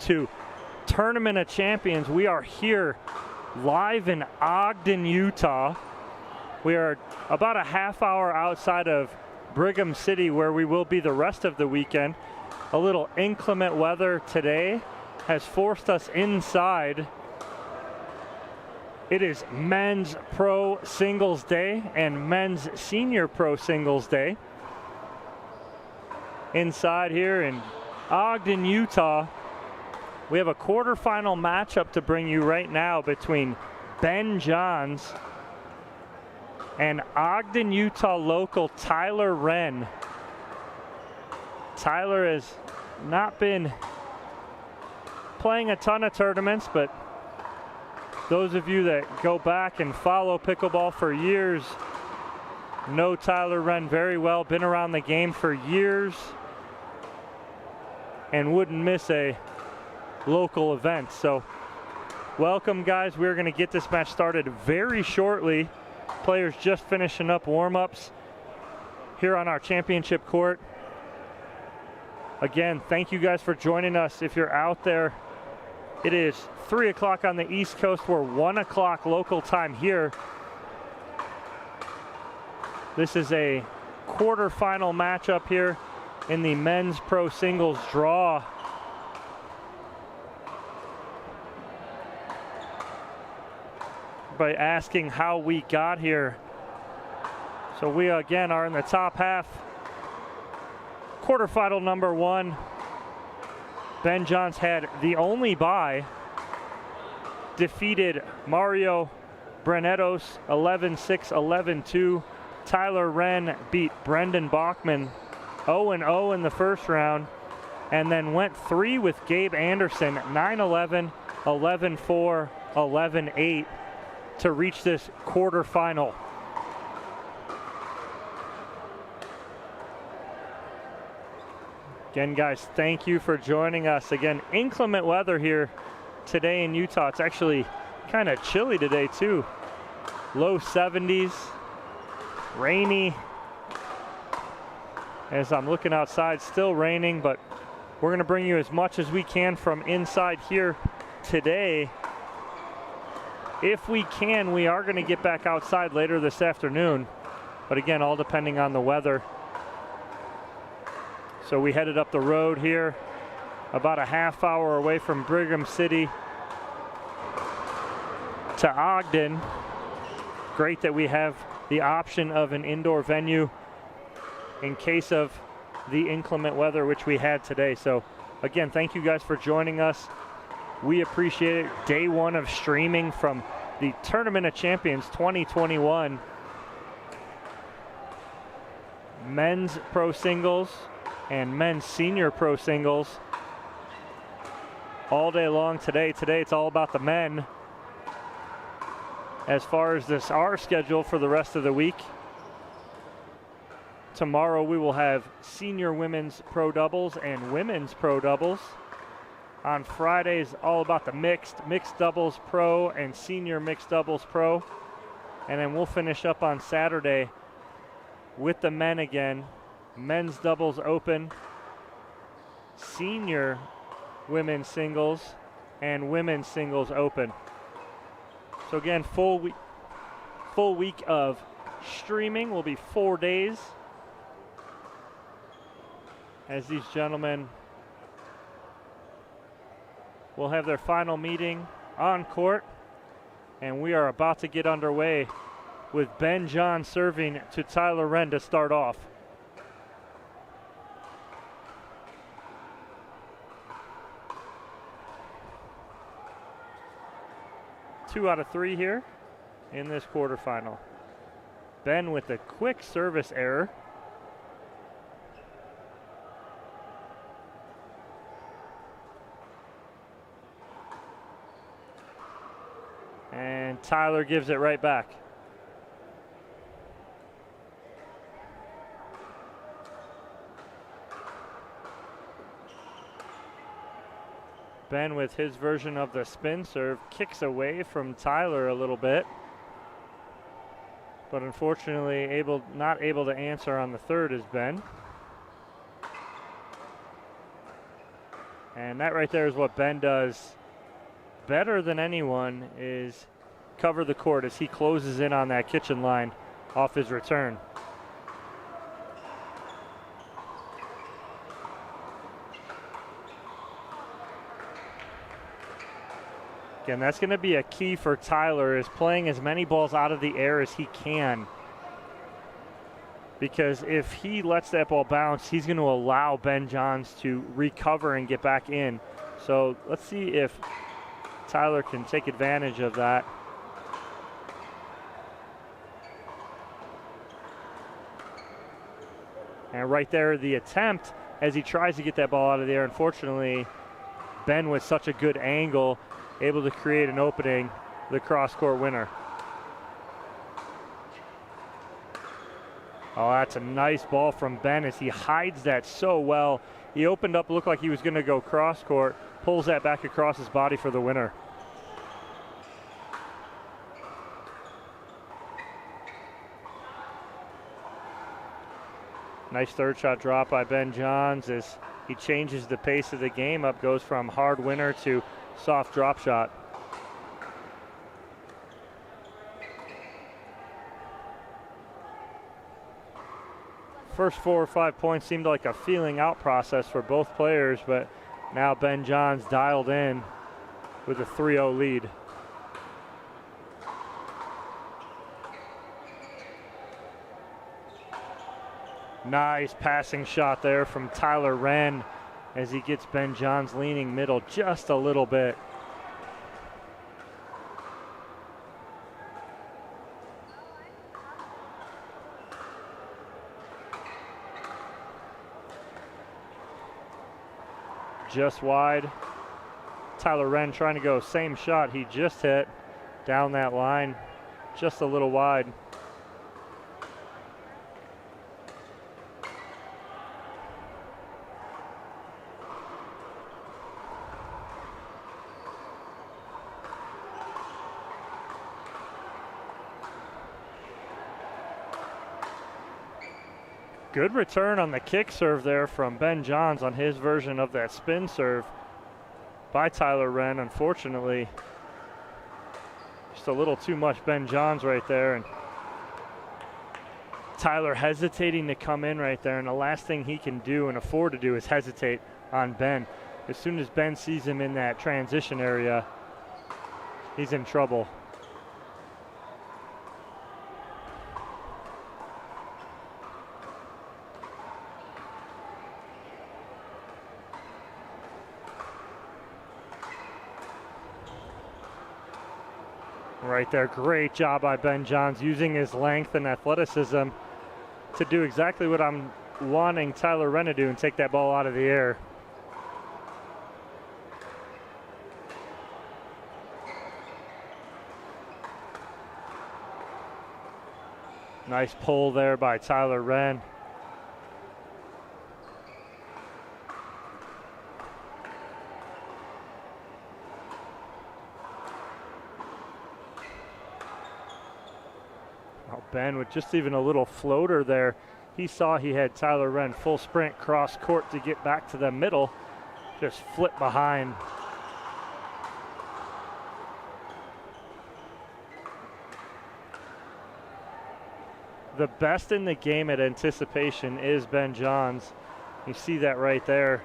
To Tournament of Champions. We are here live in Ogden, Utah. We are about a half hour outside of Brigham City, where we will be the rest of the weekend. A little inclement weather today has forced us inside. It is men's pro singles day and men's senior pro singles day. Inside here in Ogden, Utah, we have a quarterfinal matchup to bring you right now between Ben Johns and Ogden, Utah local Tyler Wren. Tyler has not been playing a ton of tournaments, but those of you that go back and follow pickleball for years know Tyler Wren very well, been around the game for years, and wouldn't miss a local event. So welcome, guys. We're going to get this match started very shortly. Players just finishing up warm-ups here on our championship court. Again, thank you guys for joining us. If you're out there, it is 3 o'clock on the East Coast. We're 1 o'clock local time here. This is a quarterfinal matchup here in the men's pro singles draw. By asking how we got here. So we again are in the top half. Quarterfinal number one. Ben Johns had the only bye. Defeated Mario Brenetos 11-6, 11-2. Tyler Wren beat Brendan Bachman 0-0 in the first round, and then went 3 with Gabe Anderson 9-11, 11-4, 11-8. to reach this quarterfinal. Again, guys, thank you for joining us. Again, inclement weather here today in Utah. It's actually kind of chilly today too. Low 70s, rainy. As I'm looking outside, still raining, but we're going to bring you as much as we can from inside here today. If we can, we are going to get back outside later this afternoon. But again, all depending on the weather. So we headed up the road here, about a half hour away from Brigham City to Ogden. Great that we have the option of an indoor venue in case of the inclement weather, which we had today. So again, thank you guys for joining us. We appreciate it. Day one of streaming from the Tournament of Champions 2021. Men's pro singles and men's senior pro singles all day long today. Today it's all about the men. As far as our schedule for the rest of the week, tomorrow we will have senior women's pro doubles and women's pro doubles. On Fridays, all about the mixed doubles pro and senior mixed doubles pro. And then we'll finish up on Saturday with the men again. Men's doubles open, senior women's singles, and women's singles open. So again, full week of streaming will be 4 days as these gentlemen will have their final meeting on court, and we are about to get underway with Ben Johns serving to Tyler Wren to start off. Two out of three here in this quarterfinal. Ben with a quick service error. And Tyler gives it right back. Ben with his version of the spin serve kicks away from Tyler a little bit, but unfortunately not able to answer on the third is Ben. And that right there is what Ben does better than anyone, is cover the court as he closes in on that kitchen line off his return. Again, that's going to be a key for Tyler, is playing as many balls out of the air as he can. Because if he lets that ball bounce, he's going to allow Ben Johns to recover and get back in. So let's see if Tyler can take advantage of that. And right there, the attempt as he tries to get that ball out of the air. Unfortunately, Ben with such a good angle, able to create an opening, the cross-court winner. Oh, that's a nice ball from Ben as he hides that so well. He opened up, looked like he was going to go cross-court, pulls that back across his body for the winner. Nice third shot drop by Ben Johns as he changes the pace of the game up, goes from hard winner to soft drop shot. First 4 or 5 points seemed like a feeling out process for both players, but now Ben Johns dialed in with a 3-0 lead. Nice passing shot there from Tyler Wren as he gets Ben Johns leaning middle just a little bit. Just wide. Tyler Wren trying to go same shot he just hit down that line, just a little wide. Good return on the kick serve there from Ben Johns on his version of that spin serve by Tyler Wren. Unfortunately, just a little too much Ben Johns right there. And Tyler hesitating to come in right there. And the last thing he can do and afford to do is hesitate on Ben. As soon as Ben sees him in that transition area, he's in trouble. Right there, great job by Ben Johns using his length and athleticism to do exactly what I'm wanting Tyler Wren to do and take that ball out of the air. Nice pull there by Tyler Wren. Ben with just even a little floater there. He saw he had Tyler Wren full sprint cross court to get back to the middle. Just flip behind. The best in the game at anticipation is Ben Johns. You see that right there.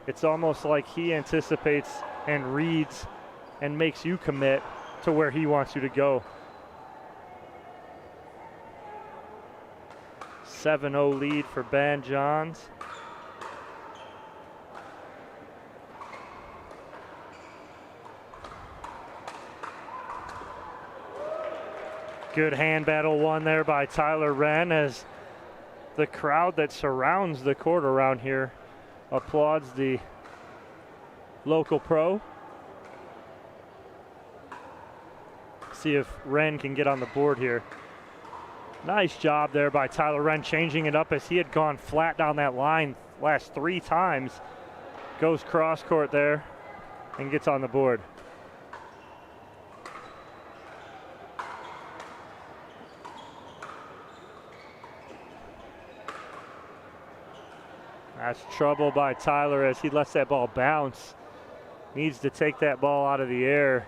It's almost like he anticipates and reads and makes you commit to where he wants you to go. 7-0 lead for Ben Johns. Good hand battle won there by Tyler Wren as the crowd that surrounds the court around here applauds the local pro. See if Wren can get on the board here. Nice job there by Tyler Wren, changing it up as he had gone flat down that line last 3 times. Goes cross court there and gets on the board. That's trouble by Tyler as he lets that ball bounce. needs to take that ball out of the air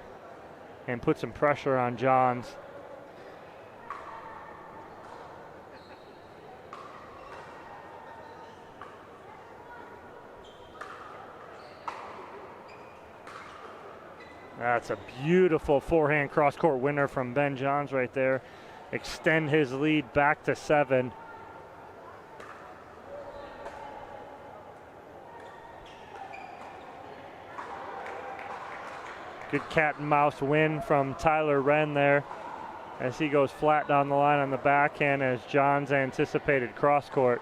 and put some pressure on Johns. That's a beautiful forehand cross-court winner from Ben Johns right there. Extend his lead back to 7. Good cat and mouse win from Tyler Wren there as he goes flat down the line on the backhand as Johns anticipated cross-court.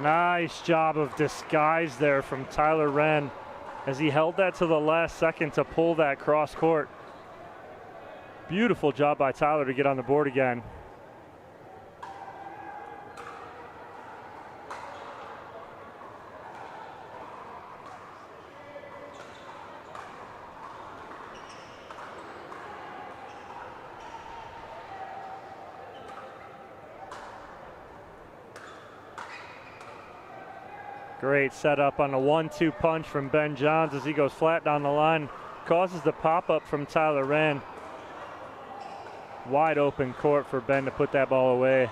Nice job of disguise there from Tyler Wren as he held that to the last second to pull that cross court. Beautiful job by Tyler to get on the board again. Great setup on a 1-2 punch from Ben Johns as he goes flat down the line. Causes the pop-up from Tyler Wren. Wide open court for Ben to put that ball away.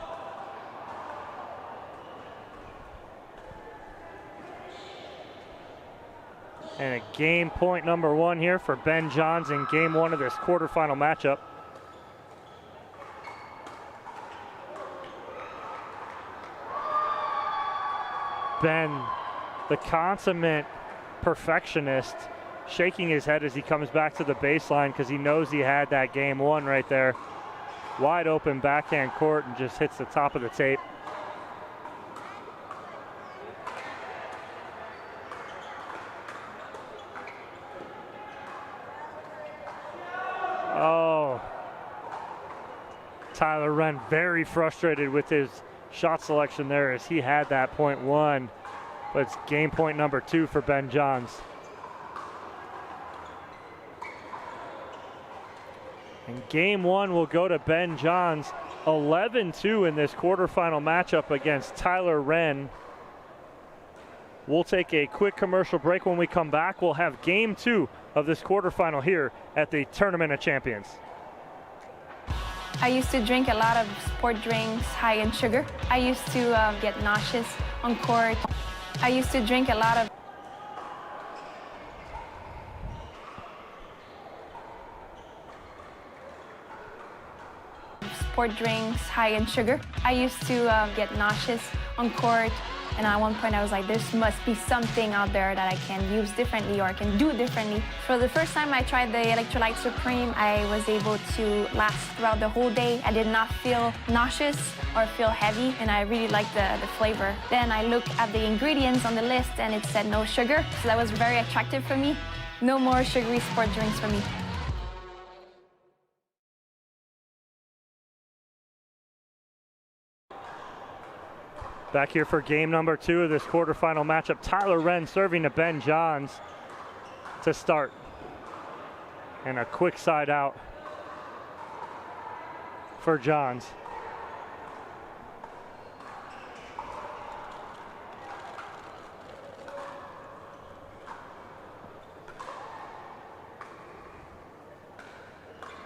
And a game point number 1 here for Ben Johns in game 1 of this quarterfinal matchup. Ben, the consummate perfectionist, shaking his head as he comes back to the baseline because he knows he had that game 1 right there. Wide open backhand court and just hits the top of the tape. Oh, Tyler Wren very frustrated with his shot selection there as he had that point 1, but it's game point number 2 for Ben Johns. And game 1 will go to Ben Johns, 11-2 in this quarterfinal matchup against Tyler Wren. We'll take a quick commercial break. When we come back, we'll have game 2 of this quarterfinal here at the Tournament of Champions. I used to drink a lot of sport drinks high in sugar. I used to get nauseous on court. I used to drink a lot of sport drinks high in sugar. I used to get nauseous on court. And at one point I was like, there must be something out there that I can use differently or I can do differently. For the first time I tried the Electrolyte Supreme, I was able to last throughout the whole day. I did not feel nauseous or feel heavy, and I really liked the flavor. Then I looked at the ingredients on the list and it said no sugar, so that was very attractive for me. No more sugary sport drinks for me. Back here for game number 2 of this quarterfinal matchup. Tyler Wren serving to Ben Johns to start. And a quick side out for Johns.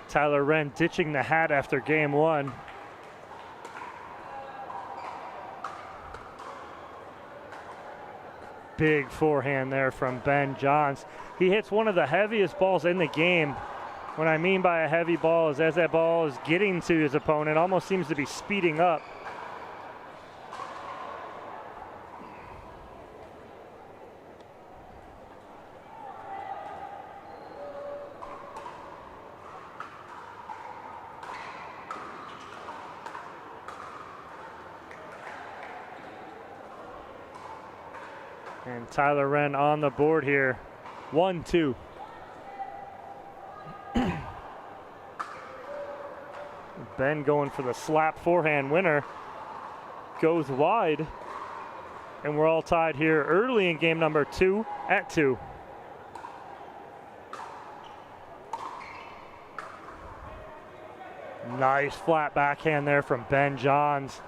Tyler Wren ditching the hat after game 1. Big forehand there from Ben Johns. He hits one of the heaviest balls in the game. What I mean by a heavy ball is as that ball is getting to his opponent, almost seems to be speeding up. And Tyler Wren on the board here, 1-2. Ben going for the slap forehand winner, goes wide, and we're all tied here early in game number 2 at 2. Nice flat backhand there from Ben Johns.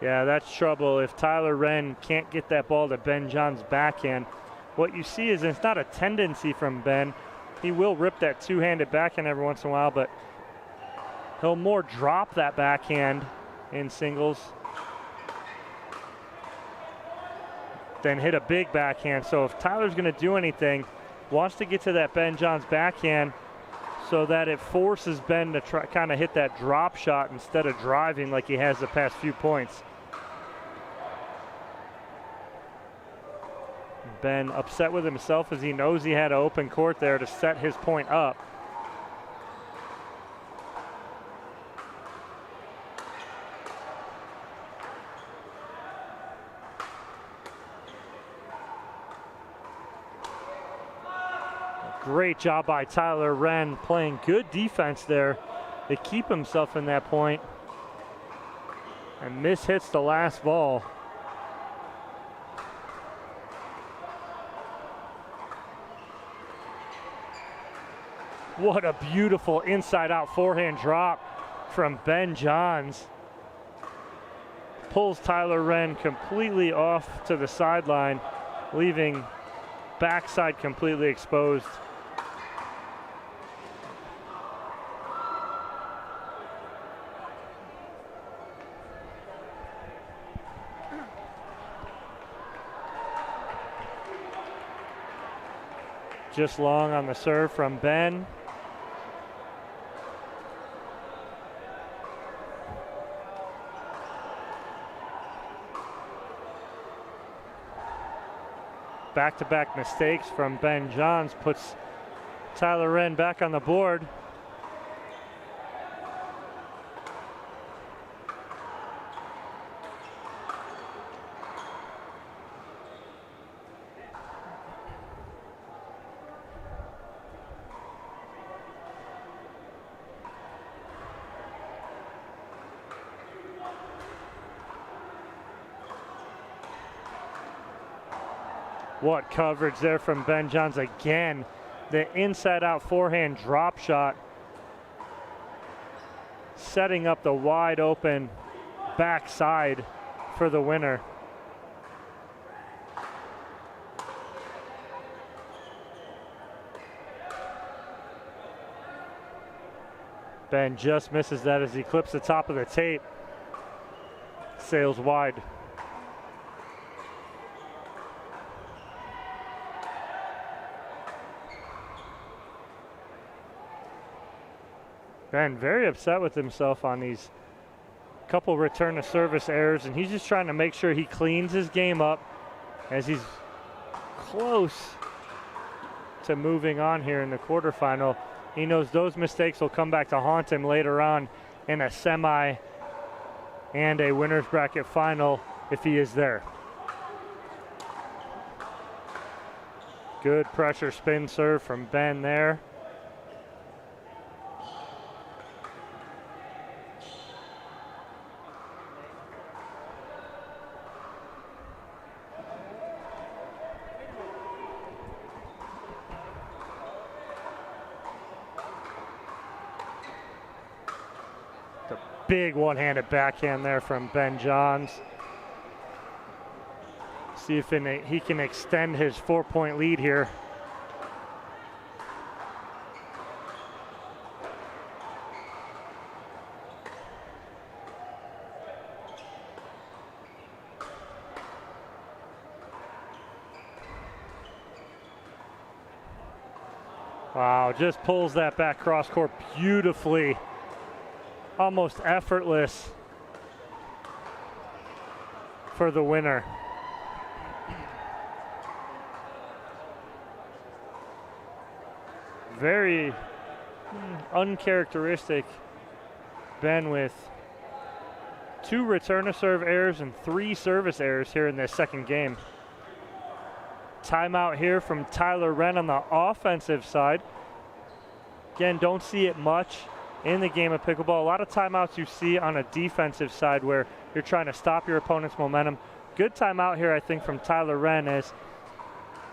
Yeah, that's trouble if Tyler Wren can't get that ball to Ben Johns' backhand. What you see is it's not a tendency from Ben. He will rip that two-handed backhand every once in a while, but he'll more drop that backhand in singles than hit a big backhand. So if Tyler's going to do anything, wants to get to that Ben Johns' backhand so that it forces Ben to try kind of hit that drop shot instead of driving like he has the past few points. Ben upset with himself as he knows he had an open court there to set his point up. Great job by Tyler Wren, playing good defense there to keep himself in that point, and mishits the last ball. What a beautiful inside-out forehand drop from Ben Johns. Pulls Tyler Wren completely off to the sideline, leaving backside completely exposed. Just long on the serve from Ben. Back-to-back mistakes from Ben Johns puts Tyler Wren back on the board. What coverage there from Ben Johns again. The inside out forehand drop shot, setting up the wide open backside for the winner. Ben just misses that as he clips the top of the tape. Sails wide. Ben very upset with himself on these couple return to service errors, and he's just trying to make sure he cleans his game up as he's close to moving on here in the quarterfinal. He knows those mistakes will come back to haunt him later on in a semi and a winner's bracket final if he is there. Good pressure spin serve from Ben there. Big one-handed backhand there from Ben Johns. See if he can extend his 4-point lead here. Wow, just pulls that back cross court beautifully. Almost effortless for the winner. Very uncharacteristic Ben with 2 return to serve errors and 3 service errors here in this second game. Timeout here from Tyler Wren on the offensive side. Again, don't see it much in the game of pickleball. A lot of timeouts you see on a defensive side where you're trying to stop your opponent's momentum. good timeout here, I think, from Tyler Wren, as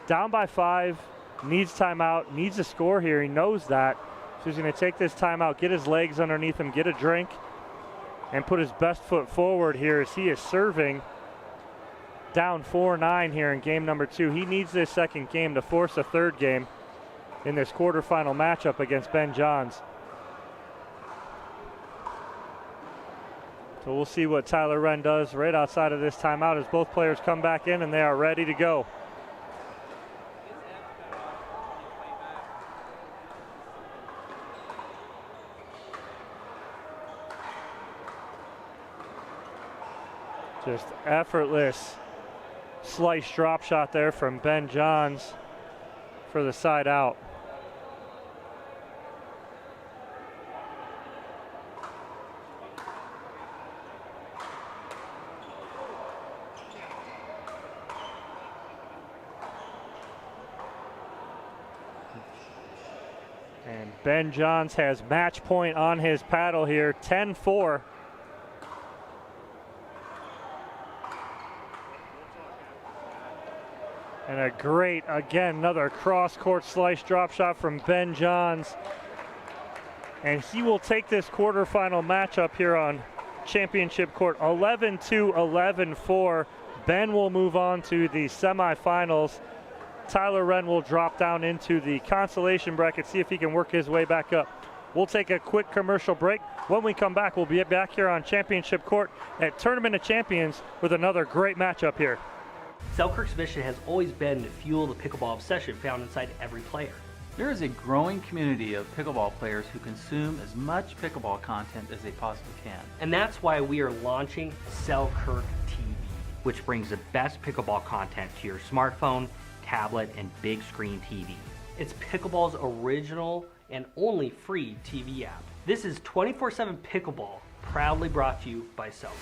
down by 5, needs timeout, needs a score here. He knows that. So he's going to take this timeout, get his legs underneath him, get a drink, and put his best foot forward here as he is serving down 4-9 here in game number 2. He needs this second game to force a third game in this quarterfinal matchup against Ben Johns. So we'll see what Tyler Wren does right outside of this timeout as both players come back in and they are ready to go. Just effortless slice drop shot there from Ben Johns for the side out. And Ben Johns has match point on his paddle here, 10-4. And a great, again, another cross-court slice drop shot from Ben Johns. And he will take this quarterfinal matchup here on championship court, 11-2, 11-4. Ben will move on to the semifinals. Tyler Wren will drop down into the consolation bracket, see if he can work his way back up. We'll take a quick commercial break. When we come back, we'll be back here on championship court at Tournament of Champions with another great matchup here. Selkirk's mission has always been to fuel the pickleball obsession found inside every player. There is a growing community of pickleball players who consume as much pickleball content as they possibly can. And that's why we are launching Selkirk TV, which brings the best pickleball content to your smartphone, tablet, and big screen TV. It's pickleball's original and only free TV app. This is 24/7 pickleball, proudly brought to you by Selkirk.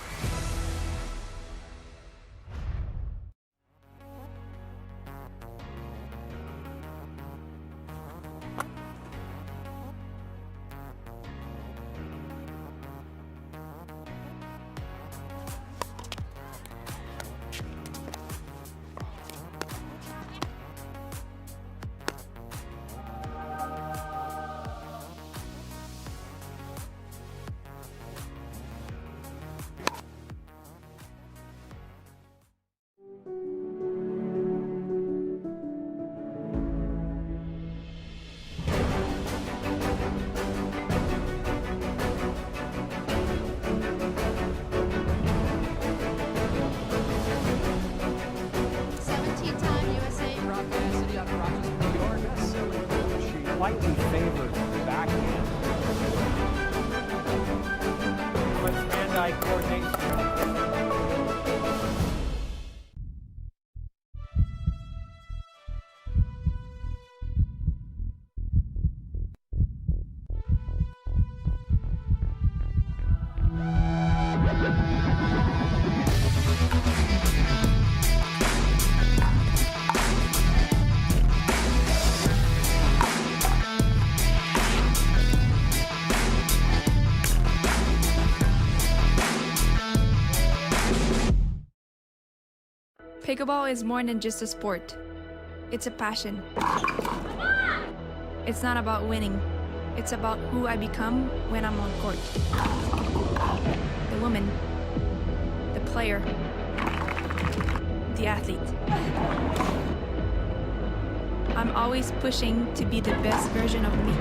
Slightly favored backhand. But hand-eye coordination. Pickleball is more than just a sport. It's a passion. It's not about winning. It's about who I become when I'm on court. The woman, the player, the athlete. I'm always pushing to be the best version of me.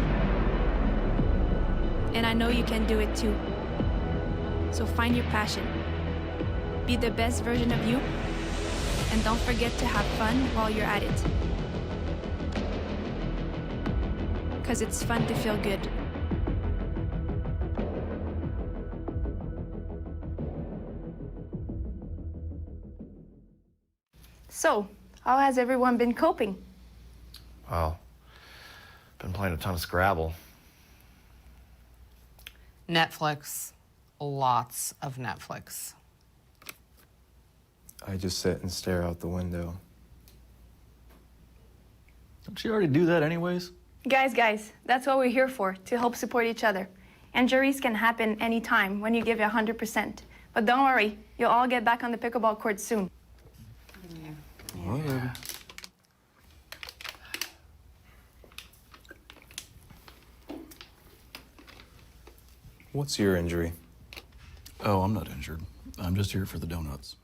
And I know you can do it too. So find your passion. Be the best version of you. And don't forget to have fun while you're at it. Because it's fun to feel good. So, how has everyone been coping? Well, been playing a ton of Scrabble. Netflix. Lots of Netflix. I just sit and stare out the window. Don't you already do that anyways? Guys, that's what we're here for, to help support each other. Injuries can happen anytime when you give 100%. But don't worry, you'll all get back on the pickleball court soon. Whatever. What's your injury? Oh, I'm not injured. I'm just here for the donuts.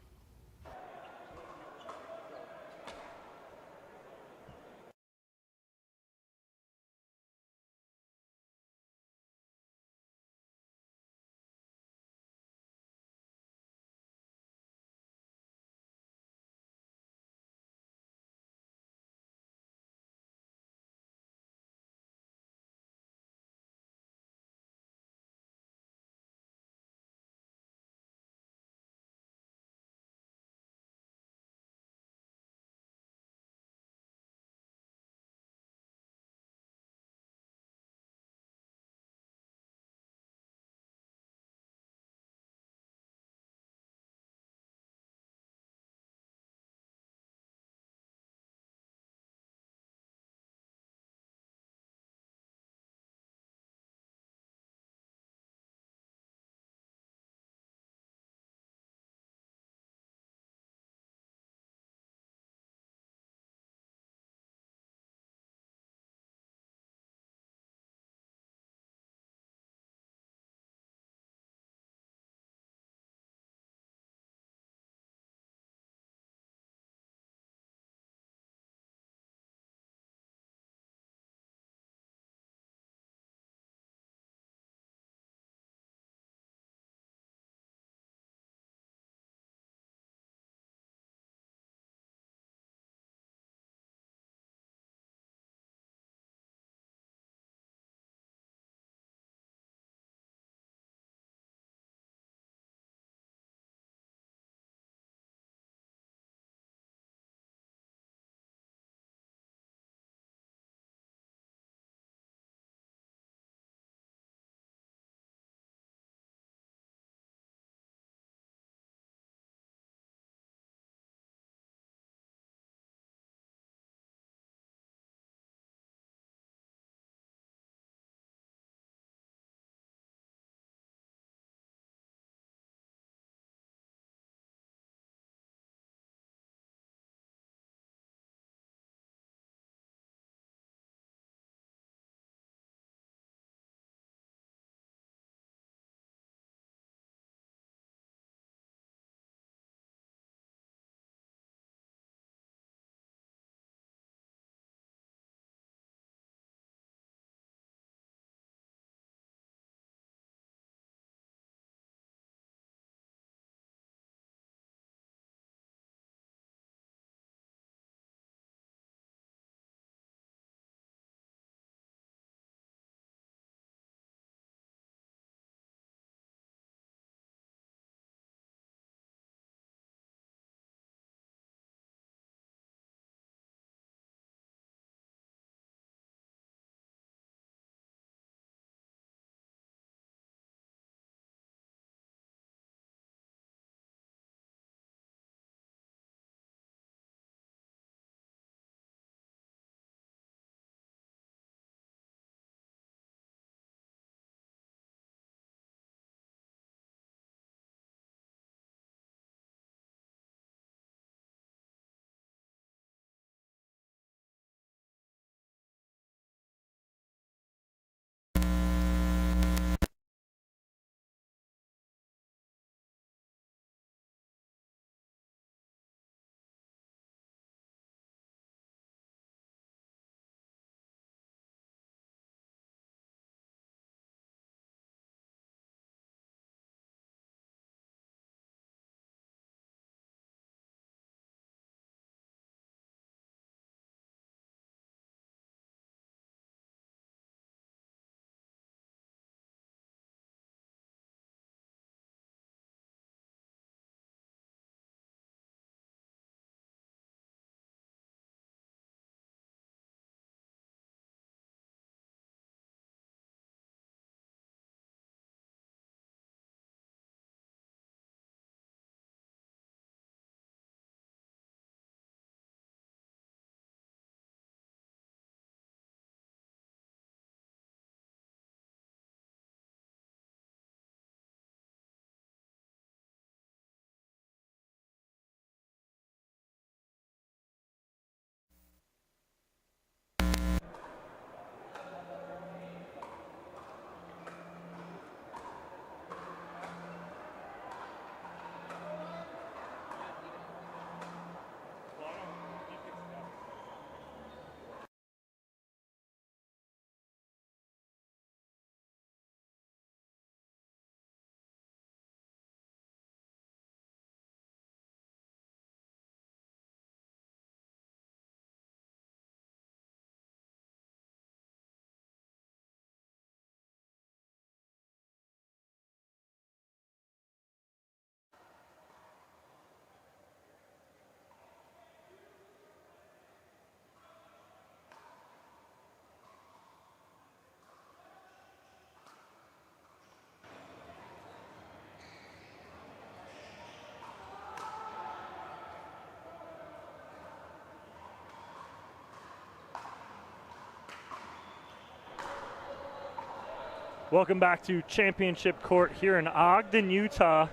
Welcome back to Championship Court here in Ogden, Utah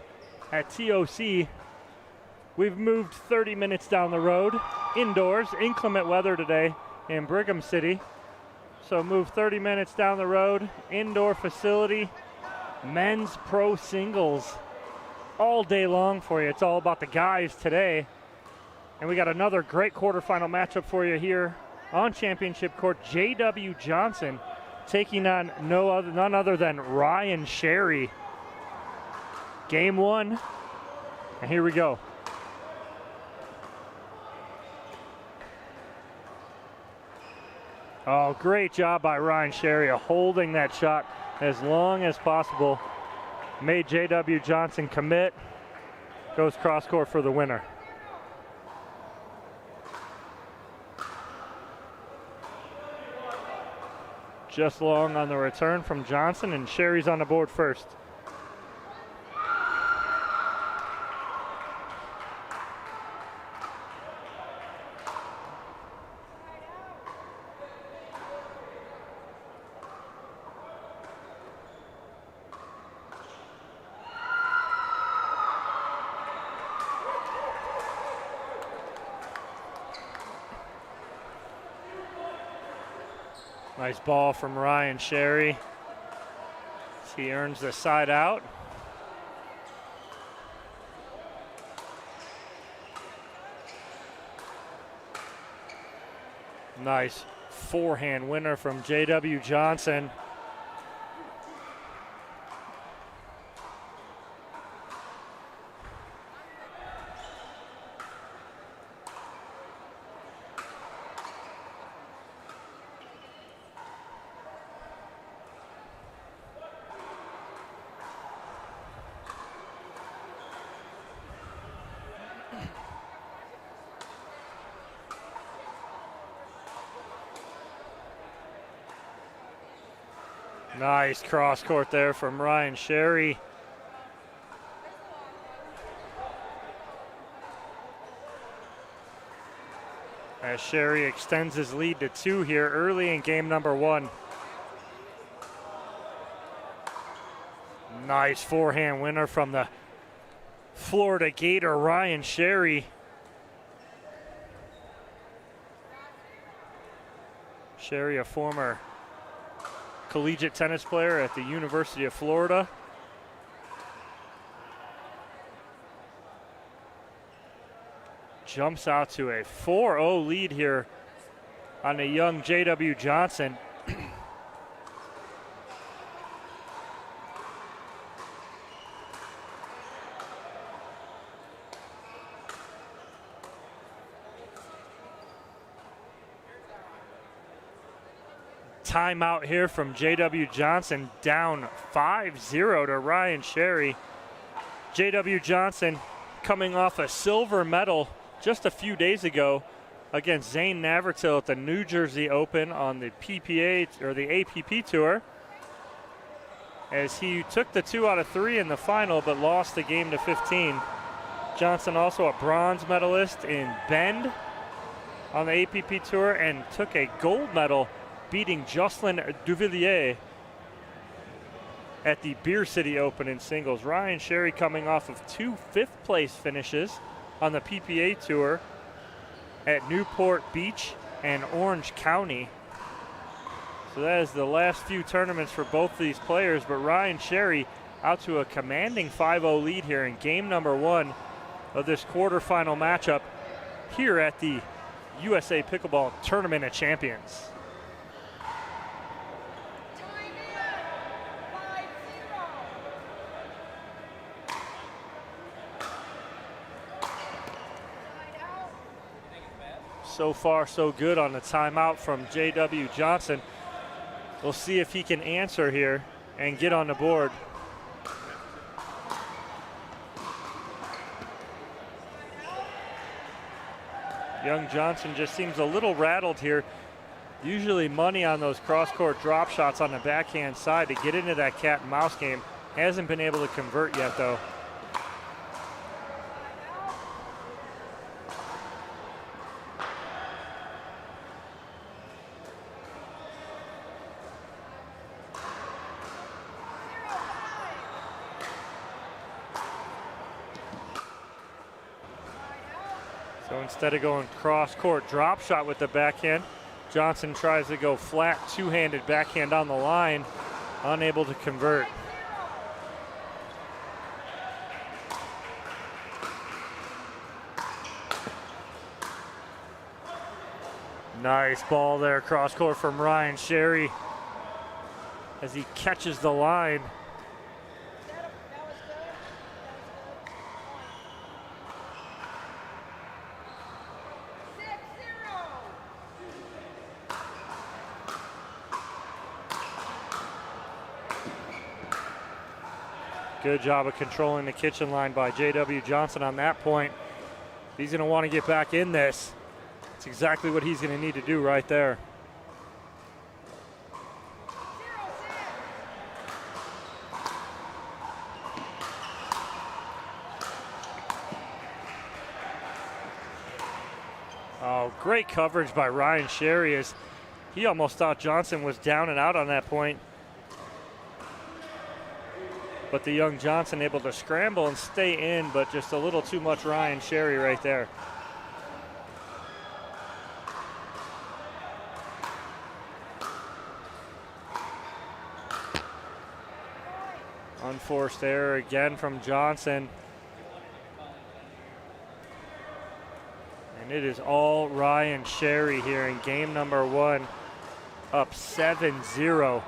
at TOC. We've moved 30 minutes down the road, indoors, inclement weather today in Brigham City. So move 30 minutes down the road, indoor facility, men's pro singles all day long for you. It's all about the guys today. And we got another great quarterfinal matchup for you here on Championship Court. J.W. Johnson taking on none other than Ryan Sherry. Game one, and here we go. Oh, great job by Ryan Sherry holding that shot as long as possible. Made J.W. Johnson commit. Goes cross court for the winner. Just long on the return from Johnson, and Sherry's on the board first. Nice ball from Ryan Sherry. He earns the side out. Nice forehand winner from J.W. Johnson. Nice cross court there from Ryan Sherry. As Sherry extends his lead to 2 here early in game number 1. Nice forehand winner from the Florida Gator, Ryan Sherry. Sherry, a former collegiate tennis player at the University of Florida. Jumps out to a 4-0 lead here on the young J.W. Johnson. Timeout here from J.W. Johnson, down 5-0 to Ryan Sherry. J.W. Johnson coming off a silver medal just a few days ago against Zane Navratil at the New Jersey Open on the PPA or the APP Tour, as he took the 2 out of 3 in the final but lost the game to 15. Johnson also a bronze medalist in Bend on the APP Tour and took a gold medal beating Jocelyn Duvillier at the Beer City Open in singles. Ryan Sherry coming off of 2 fifth-place finishes on the PPA Tour at Newport Beach and Orange County. So that is the last few tournaments for both these players, but Ryan Sherry out to a commanding 5-0 lead here in game number 1 of this quarterfinal matchup here at the USA Pickleball Tournament of Champions. So far, so good on the timeout from J.W. Johnson. We'll see if he can answer here and get on the board. Young Johnson just seems a little rattled here. Usually money on those cross-court drop shots on the backhand side to get into that cat and mouse game. Hasn't been able to convert yet, though. So instead of going cross-court drop shot with the backhand, Johnson tries to go flat two-handed backhand on the line, unable to convert. Nice ball there, cross court from Ryan Sherry as he catches the line. Good job of controlling the kitchen line by J.W. Johnson on that point. He's going to want to get back in this. That's exactly what he's going to need to do right there. Oh, great coverage by Ryan Sherry as he almost thought Johnson was down and out on that point. But the young Johnson able to scramble and stay in, but just a little too much Ryan Sherry right there. Unforced error again from Johnson. And it is all Ryan Sherry here in game number 1, up 7-0.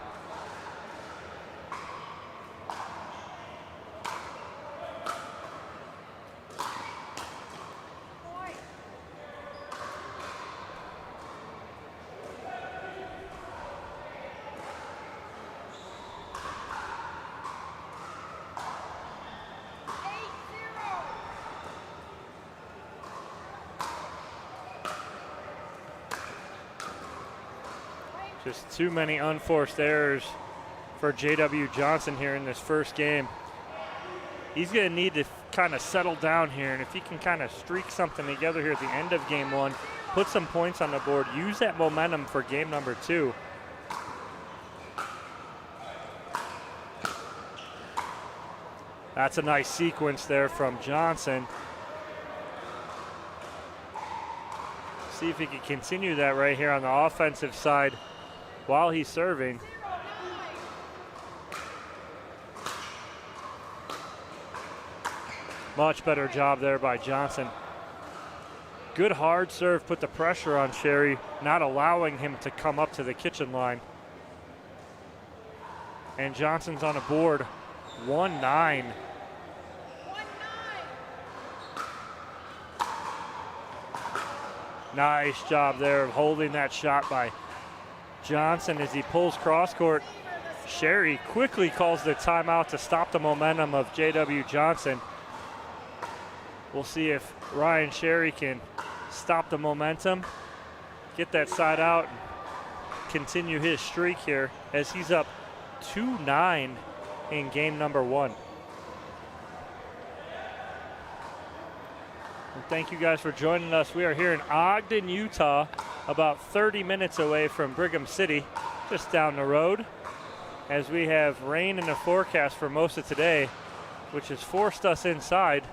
Just too many unforced errors for J.W. Johnson here in this first game. He's going to need to kind of settle down here, and if he can kind of streak something together here at the end of game 1, put some points on the board, use that momentum for game number 2. That's a nice sequence there from Johnson. See if he can continue that right here on the offensive side while he's serving. Much better job there by Johnson. Good hard serve, put the pressure on Sherry, not allowing him to come up to the kitchen line. And Johnson's on a board, 1-9. Nice job there of holding that shot by Johnson as he pulls cross court. Sherry quickly calls the timeout to stop the momentum of J.W. Johnson. We'll see if Ryan Sherry can stop the momentum, get that side out, and continue his streak here as he's up 2-9 in game number 1. And thank you guys for joining us. We are here in Ogden, Utah, about 30 minutes away from Brigham City, just down the road, as we have rain in the forecast for most of today, which has forced us inside.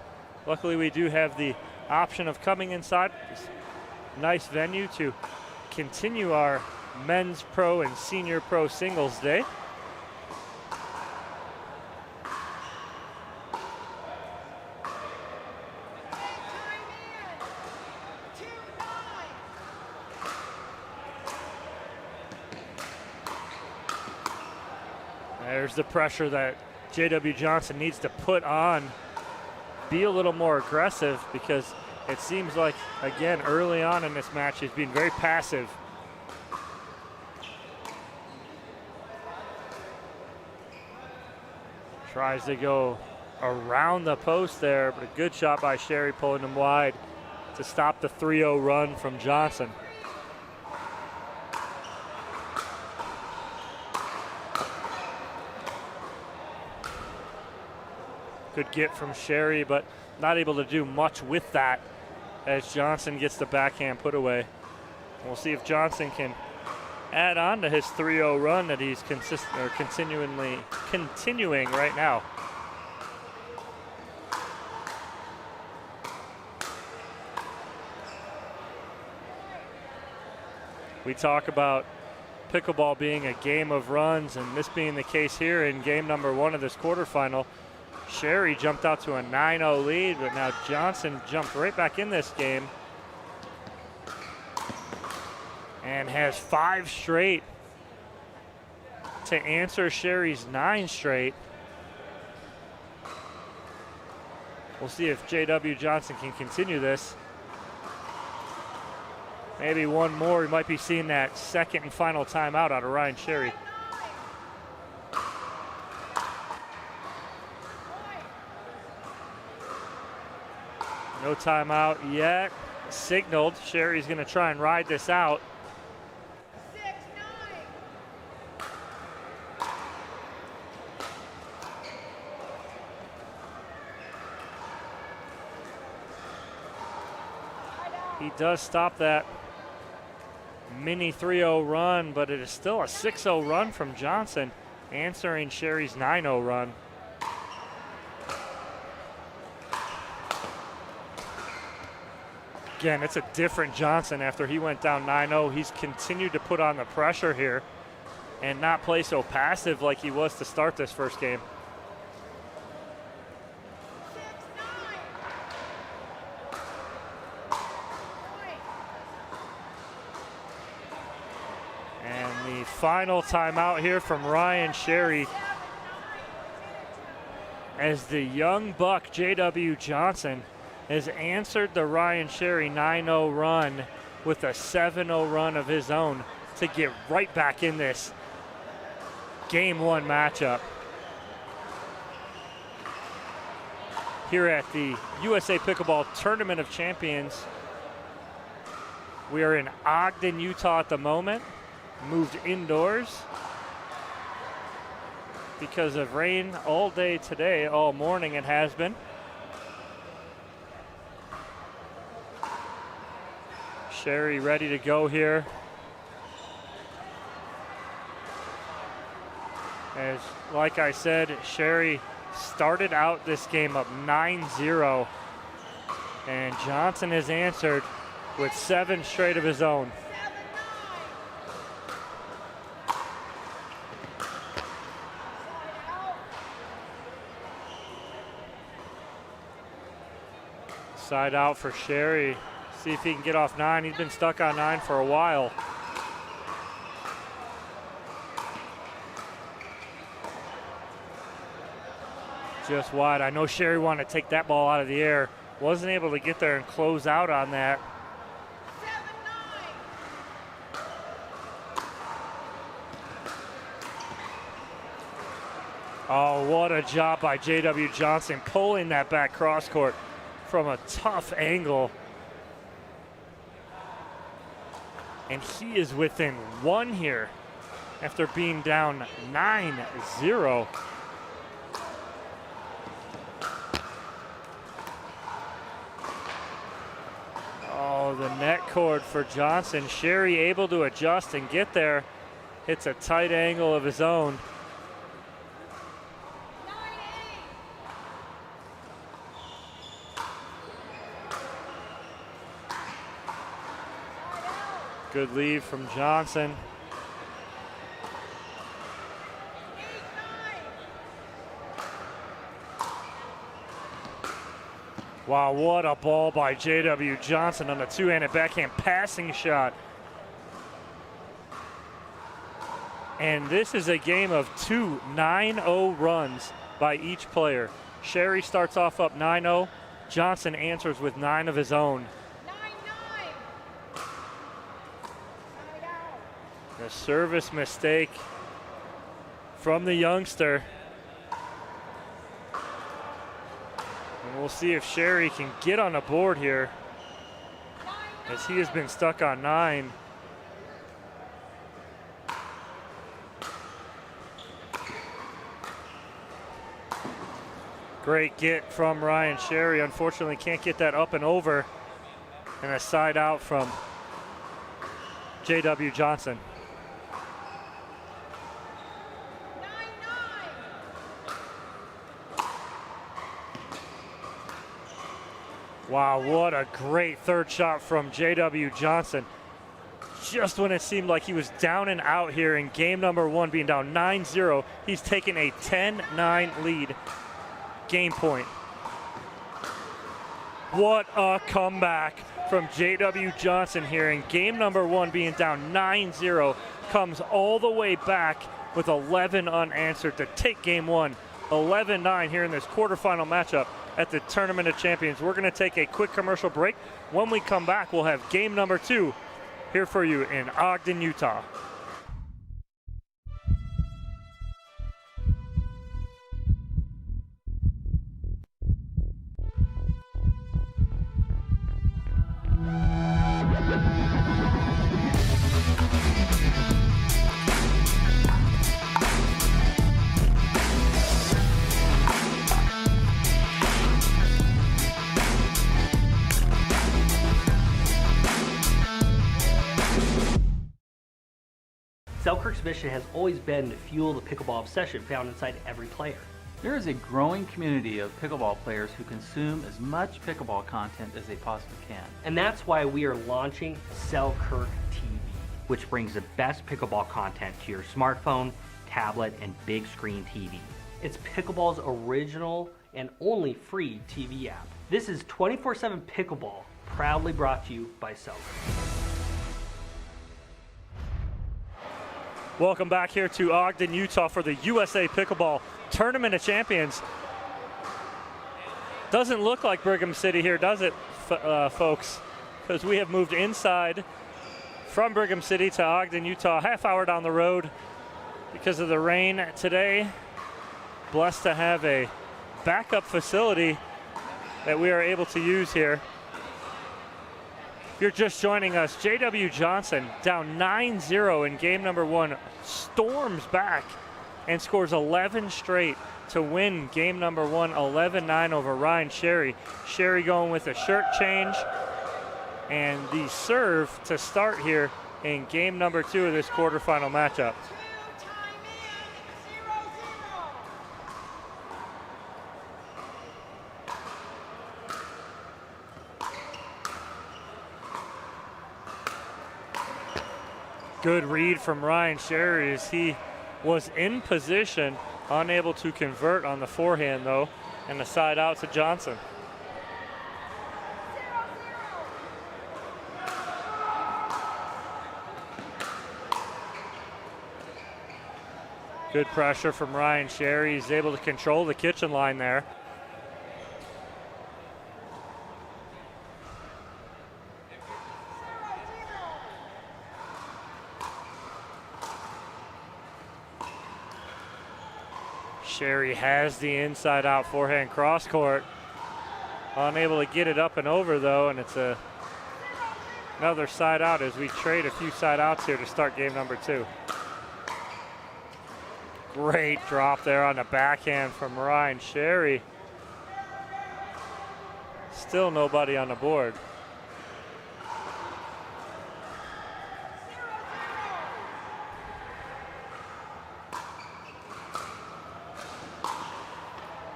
Luckily, we do have the option of coming inside. It's a nice venue to continue our men's pro and senior pro singles day. There's the pressure that J.W. Johnson needs to put on, be a little more aggressive, because it seems like, again, early on in this match, he's been very passive. Tries to go around the post there, but a good shot by Sherry pulling him wide to stop the 3-0 run from Johnson. Good get from Sherry, but not able to do much with that as Johnson gets the backhand put away. We'll see if Johnson can add on to his 3-0 run that he's continuing right now. We talk about pickleball being a game of runs, and this being the case here in game number 1 of this quarterfinal. Sherry jumped out to a 9-0 lead, but now Johnson jumped right back in this game and has 5 straight to answer Sherry's 9 straight. We'll see if J.W. Johnson can continue this. Maybe one more. We might be seeing that second and final timeout out of Ryan Sherry. No timeout yet. Signaled. Sherry's going to try and ride this out. He does stop that mini 3-0 run, but it is still a 6-0 run from Johnson, answering Sherry's 9-0 run. Again, it's a different Johnson after he went down 9-0. He's continued to put on the pressure here and not play so passive like he was to start this first game. And the final timeout here from Ryan Sherry as the young buck J.W. Johnson has answered the Ryan Sherry 9-0 run with a 7-0 run of his own to get right back in this Game 1 matchup. Here at the USA Pickleball Tournament of Champions. We are in Ogden, Utah at the moment. Moved indoors because of rain all day today, all morning it has been. Sherry ready to go here. As, like I said, Sherry started out this game up 9-0, and Johnson has answered with 7 straight of his own. Side out for Sherry. See if he can get off 9. He's been stuck on 9 for a while. Just wide. I know Sherry wanted to take that ball out of the air. Wasn't able to get there and close out on that. Oh, what a job by J.W. Johnson pulling that back cross court from a tough angle. And he is within 1 here after being down 9-0. Oh, the net cord for Johnson. Sherry able to adjust and get there. Hits a tight angle of his own. Good lead from Johnson. Wow, what a ball by J.W. Johnson on the two-handed backhand passing shot. And this is a game of 2 9-0 runs by each player. Sherry starts off up 9-0. Johnson answers with 9 of his own. A service mistake from the youngster. And we'll see if Sherry can get on the board here, as he has been stuck on 9. Great get from Ryan Sherry. Unfortunately can't get that up and over. And a side out from J.W. Johnson. Wow, what a great third shot from J.W. Johnson. just when it seemed like he was down and out here in game number 1, being down 9-0, he's taken a 10-9 lead. Game point. What a comeback from J.W. Johnson here in game number 1, being down 9-0, comes all the way back with 11 unanswered to take game 1, 11-9 here in this quarterfinal matchup at the Tournament of Champions. We're going to take a quick commercial break. When we come back, we'll have game number 2 here for you in Ogden, Utah. Selkirk's mission has always been to fuel the pickleball obsession found inside every player. There is a growing community of pickleball players who consume as much pickleball content as they possibly can. And that's why we are launching Selkirk TV, which brings the best pickleball content to your smartphone, tablet, and big screen TV. It's pickleball's original and only free TV app. This is 24/7 pickleball, proudly brought to you by Selkirk. Welcome back here to Ogden, Utah for the USA Pickleball Tournament of Champions. Doesn't look like Brigham City here, does it, folks? Because we have moved inside from Brigham City to Ogden, Utah, a half hour down the road because of the rain today. Blessed to have a backup facility that we are able to use here. If you're just joining us, J.W. Johnson down 9-0 in game number 1, storms back and scores 11 straight to win game number 1, 11-9 over Ryan Sherry. Sherry going with a shirt change and the serve to start here in game number 2 of this quarterfinal matchup. Good read from Ryan Sherry as he was in position, unable to convert on the forehand though, and the side out to Johnson. Good pressure from Ryan Sherry. He's able to control the kitchen line there. Sherry has the inside out forehand cross court. Unable to get it up and over though, and it's another side out as we trade a few side outs here to start game number 2. Great drop there on the backhand from Ryan Sherry. Still nobody on the board.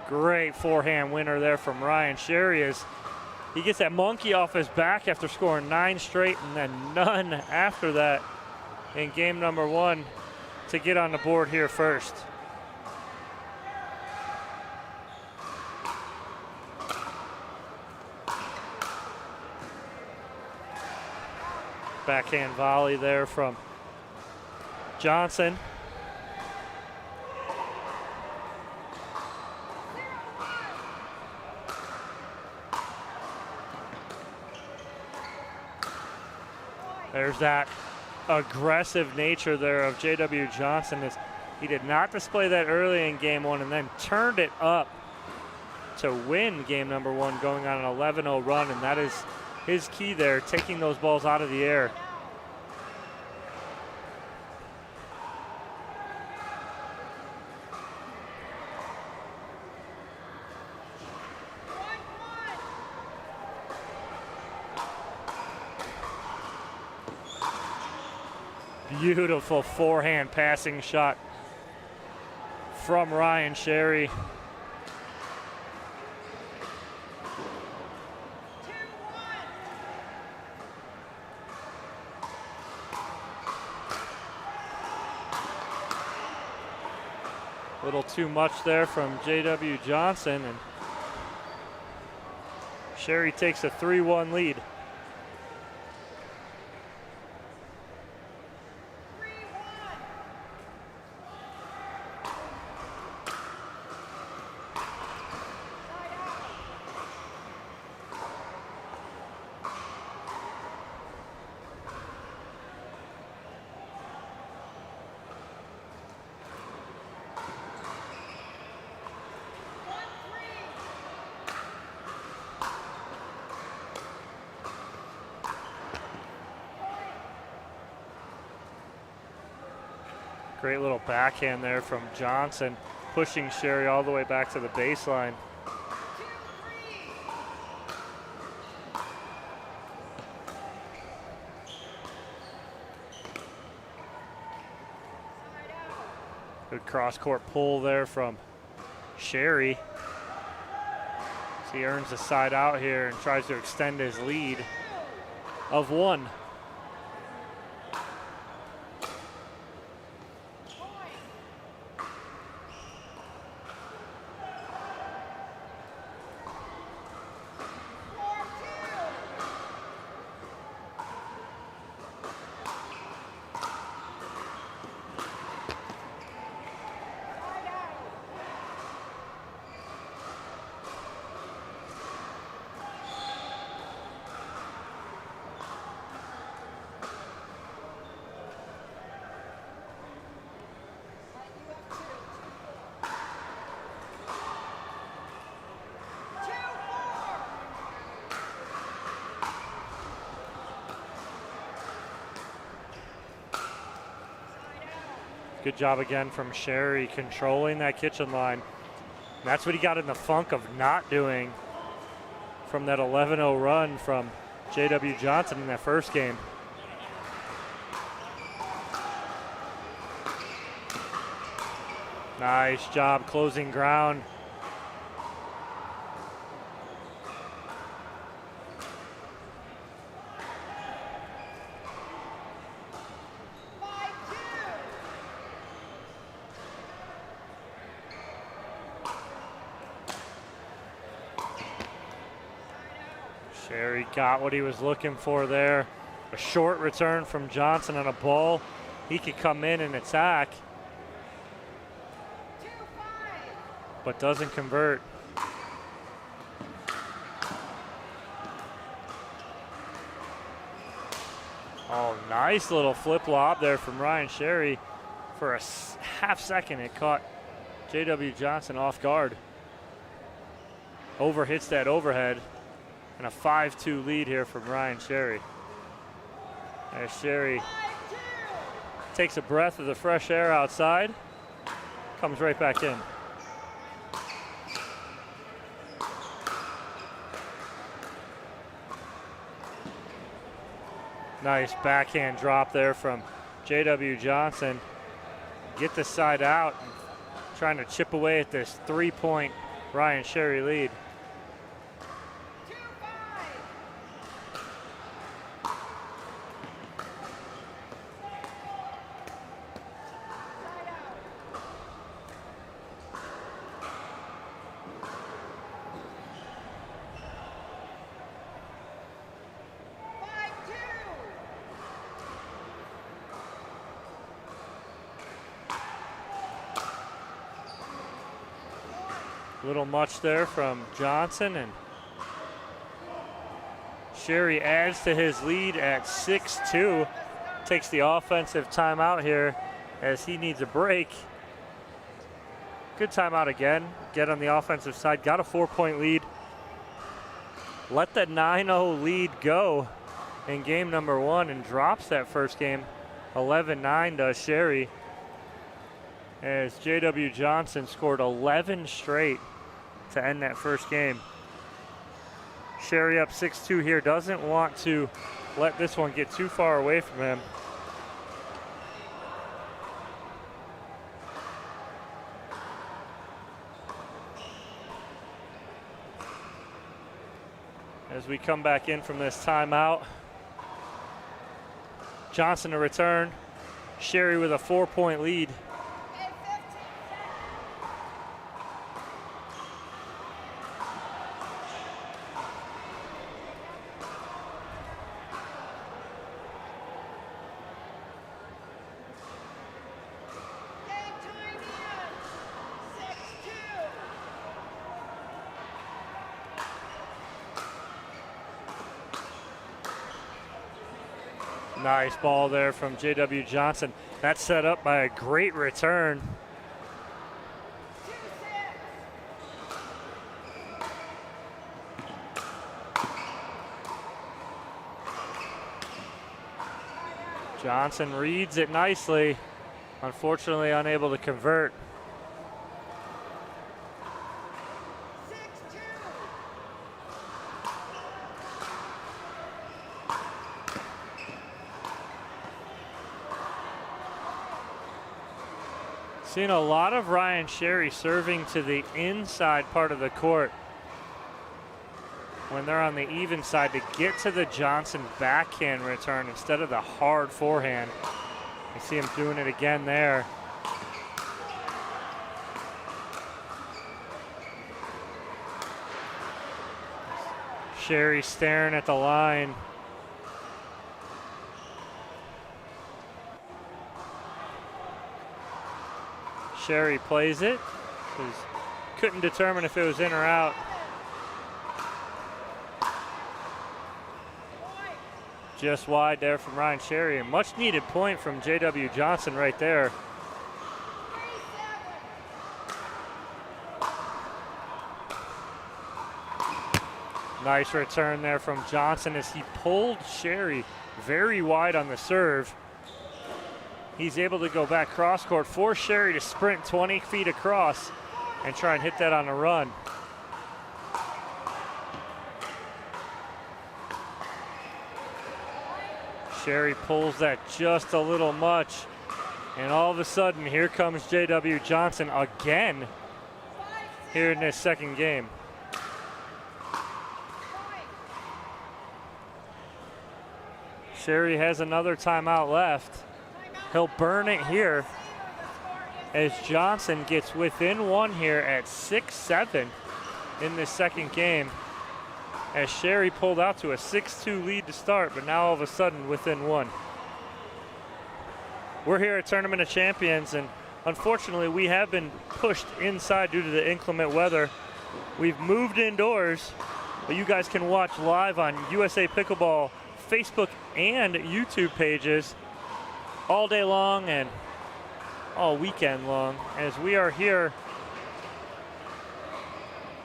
Great forehand winner there from Ryan Sherry as he gets that monkey off his back after scoring 9 straight and then none after that in game number 1 to get on the board here first. Backhand volley there from Johnson. There's that aggressive nature there of J.W. Johnson as he did not display that early in game 1 and then turned it up to win game number 1 going on an 11-0 run, and that is his key there, taking those balls out of the air. Beautiful forehand passing shot from Ryan Sherry. A little too much there from J.W. Johnson, and Sherry takes a 3-1 lead. Great little backhand there from Johnson, pushing Sherry all the way back to the baseline. Good cross-court pull there from Sherry. So he earns a side out here and tries to extend his lead of 1. Good job again from Sherry controlling that kitchen line. And that's what he got in the funk of not doing from that 11-0 run from J.W. Johnson in that first game. Nice job closing ground. Sherry got what he was looking for there. A short return from Johnson on a ball. He could come in and attack, but doesn't convert. Oh, nice little flip lob there from Ryan Sherry. For a half second, it caught J.W. Johnson off guard. Overhits that overhead. And a 5-2 lead here from Ryan Sherry. As Sherry takes a breath of the fresh air outside, comes right back in. Nice backhand drop there from J.W. Johnson. Get the side out, and trying to chip away at this 3-point Ryan Sherry lead. Little much there from Johnson, and Sherry adds to his lead at 6-2. Takes the offensive timeout here as he needs a break. Good timeout again. Get on the offensive side. Got a 4-point lead. Let that 9-0 lead go in game number 1 and drops that first game. 11-9 does Sherry, as J.W. Johnson scored 11 straight to end that first game. Sherry up 6-2 here. Doesn't want to let this one get too far away from him. As we come back in from this timeout, Johnson to return. Sherry with a 4-point lead. Nice ball there from J.W. Johnson. That's set up by a great return. Johnson reads it nicely. Unfortunately, unable to convert. Seen a lot of Ryan Sherry serving to the inside part of the court when they're on the even side to get to the Johnson backhand return instead of the hard forehand. You see him doing it again there. Sherry staring at the line. Sherry plays it. Couldn't determine if it was in or out. Just wide there from Ryan Sherry. A much needed point from J.W. Johnson right there. Nice return there from Johnson as he pulled Sherry very wide on the serve. He's able to go back cross court, force Sherry to sprint 20 feet across and try and hit that on a run. Sherry pulls that just a little much, and all of a sudden here comes J.W. Johnson again here in this second game. Sherry has another timeout left. He'll burn it here as Johnson gets within one here at 6-7 in this second game. As Sherry pulled out to a 6-2 lead to start, but now all of a sudden within one. We're here at Tournament of Champions, and unfortunately we have been pushed inside due to the inclement weather. We've moved indoors, but you guys can watch live on USA Pickleball Facebook and YouTube pages all day long and all weekend long, as we are here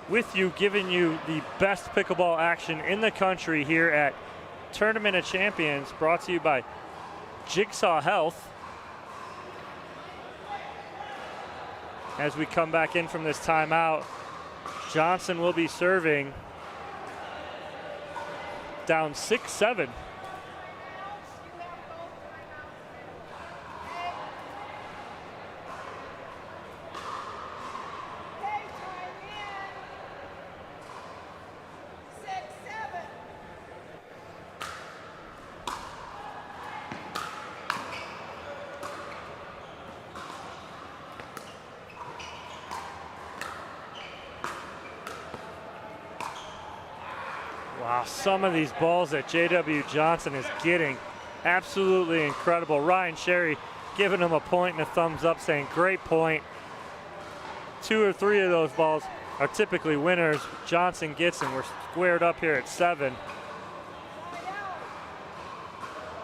with you, giving you the best pickleball action in the country here at Tournament of Champions, brought to you by Jigsaw Health. As we come back in from this timeout, Johnson will be serving down 6-7. Wow, some of these balls that J.W. Johnson is getting, absolutely incredible. Ryan Sherry giving him a point and a thumbs up, saying great point. 2 or 3 of those balls are typically winners. Johnson gets them. We're squared up here at 7.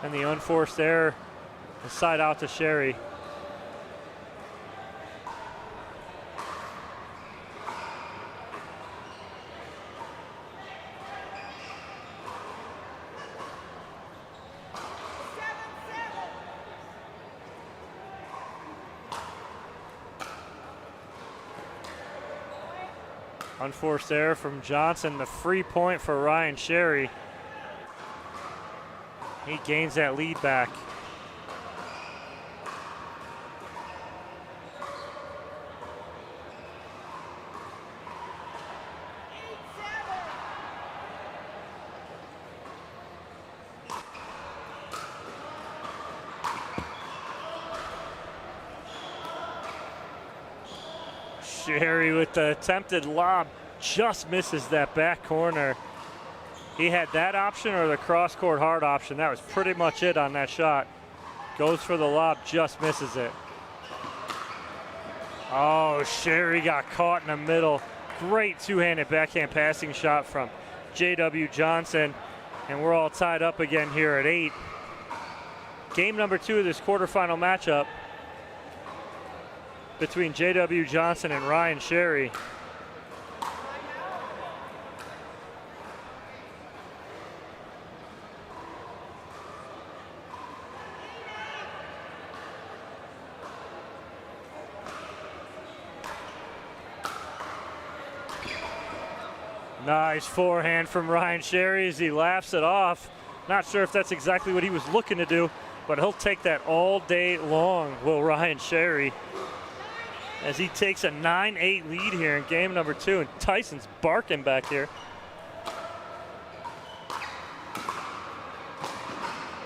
And the unforced error, the side out to Sherry. Unforced error from Johnson, the free point for Ryan Sherry. He gains that lead back. Sherry with the attempted lob just misses that back corner. He had that option or the cross-court hard option. That was pretty much it on that shot. Goes for the lob, just misses it. Oh, Sherry got caught in the middle. Great two-handed backhand passing shot from J.W. Johnson. And we're all tied up again here at 8. Game number 2 of this quarterfinal matchup between J.W. Johnson and Ryan Sherry. Nice forehand from Ryan Sherry as he laughs it off. Not sure if that's exactly what he was looking to do, but he'll take that all day long, will Ryan Sherry, as he takes a 9-8 lead here in game number 2, and Tyson's barking back here.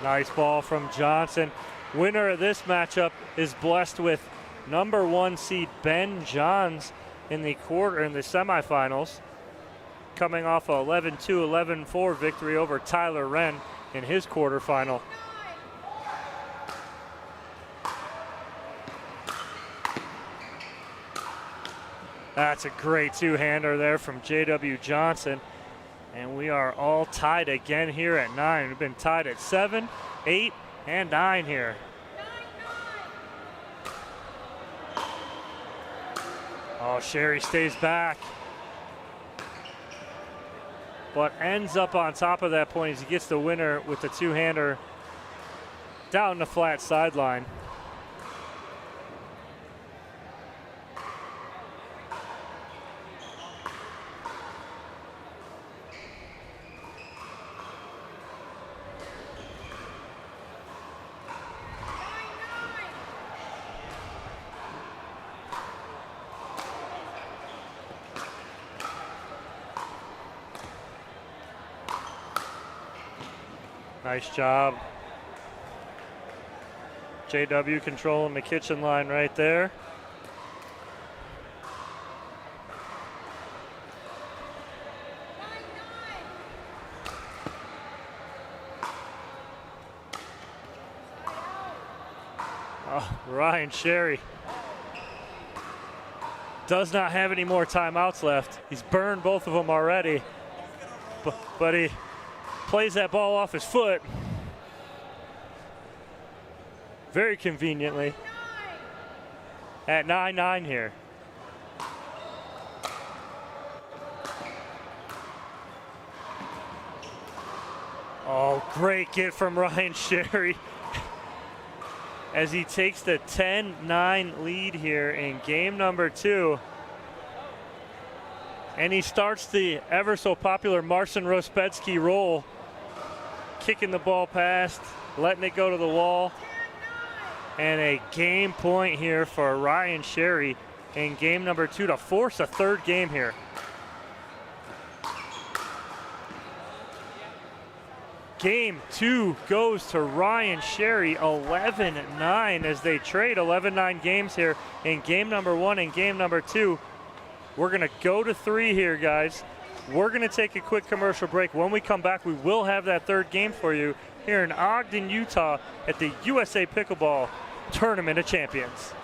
Nice ball from Johnson. Winner of this matchup is blessed with number 1 seed Ben Johns in the semifinals, coming off a 11-2, 11-4 victory over Tyler Wren in his quarterfinal. That's a great two-hander there from J.W. Johnson. And we are all tied again here at 9. We've been tied at 7, 8, and 9 here. Oh, Sherry stays back, but ends up on top of that point as he gets the winner with the two-hander down the flat sideline. Nice job. JW controlling the kitchen line right there. Oh, Ryan Sherry does not have any more timeouts left. He's burned both of them already, but he plays that ball off his foot very conveniently at 9-9 here. Oh, great get from Ryan Sherry as he takes the 10-9 lead here in game number 2. And he starts the ever so popular Marcin Rospetsky roll, kicking the ball past, letting it go to the wall. And a game point here for Ryan Sherry in game number 2 to force a third game here. Game 2 goes to Ryan Sherry, 11-9, as they trade 11-9 games here in game number 1 and game number 2. We're going to go to 3 here, guys. We're going to take a quick commercial break. When we come back, we will have that third game for you here in Ogden, Utah at the USA Pickleball Tournament of Champions.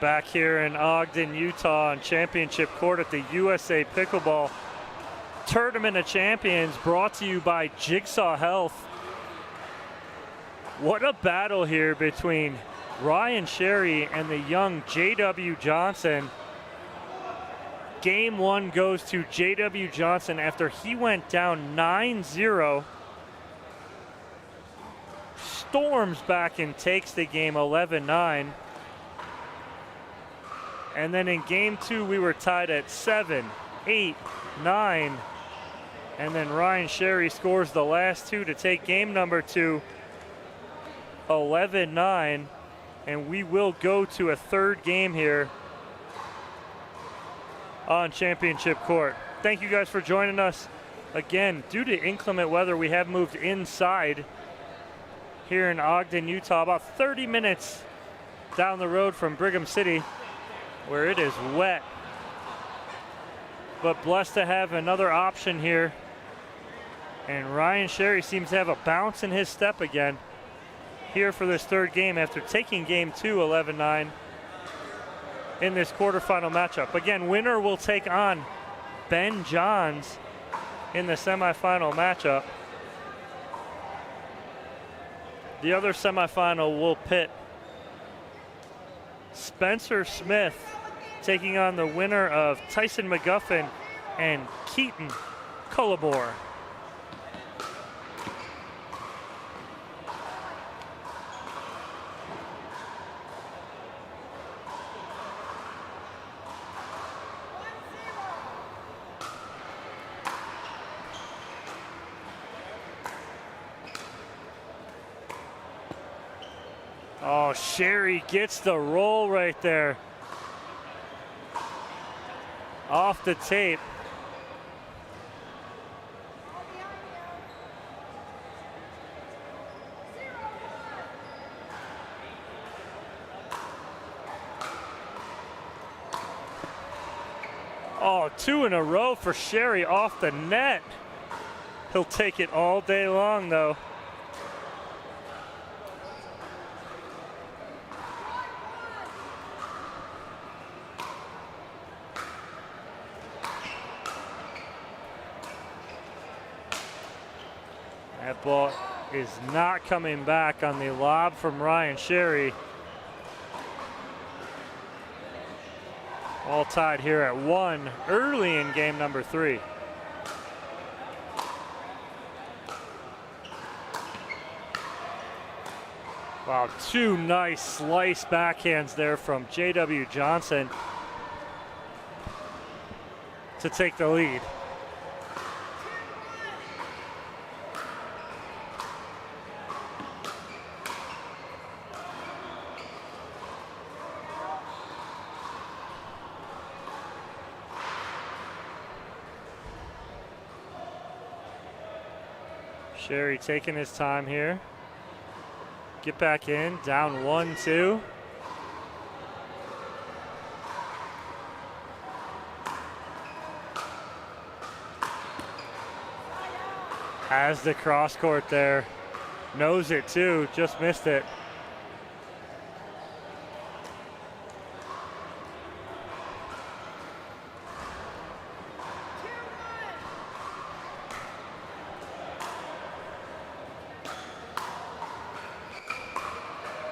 Back here in Ogden, Utah on championship court at the USA Pickleball Tournament of Champions, brought to you by Jigsaw Health. What a battle here between Ryan Sherry and the young J.W. Johnson. Game 1 goes to J.W. Johnson after he went down 9-0. Storms back and takes the game 11-9. And then in game 2, we were tied at 7, 8, 9. And then Ryan Sherry scores the last 2 to take game number 2, 11-9. And we will go to a third game here on championship court. Thank you guys for joining us. Again, due to inclement weather, we have moved inside here in Ogden, Utah, about 30 minutes down the road from Brigham City, where it is wet. But blessed to have another option here. And Ryan Sherry seems to have a bounce in his step again here for this third game after taking game 2 11-9 in this quarterfinal matchup. Again, winner will take on Ben Johns in the semifinal matchup. The other semifinal will pit Spencer Smith taking on the winner of Tyson McGuffin and Keaton Cullibor. Oh, Sherry gets the roll right there. Off the tape. Oh, 2 in a row for Sherry off the net. He'll take it all day long, though. That ball is not coming back on the lob from Ryan Sherry. All tied here at 1 early in game number 3. Wow, 2 nice slice backhands there from J.W. Johnson to take the lead. Sherry taking his time here. Get back in, down 1-2. Has the cross court there. Knows it too, just missed it.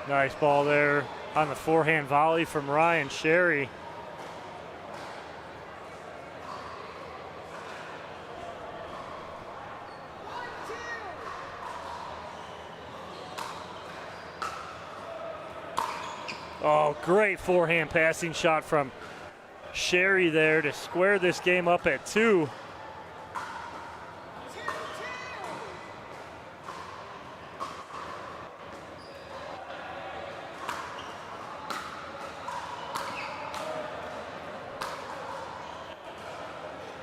Nice ball there on the forehand volley from Ryan Sherry. Oh, great forehand passing shot from Sherry there to square this game up at 2.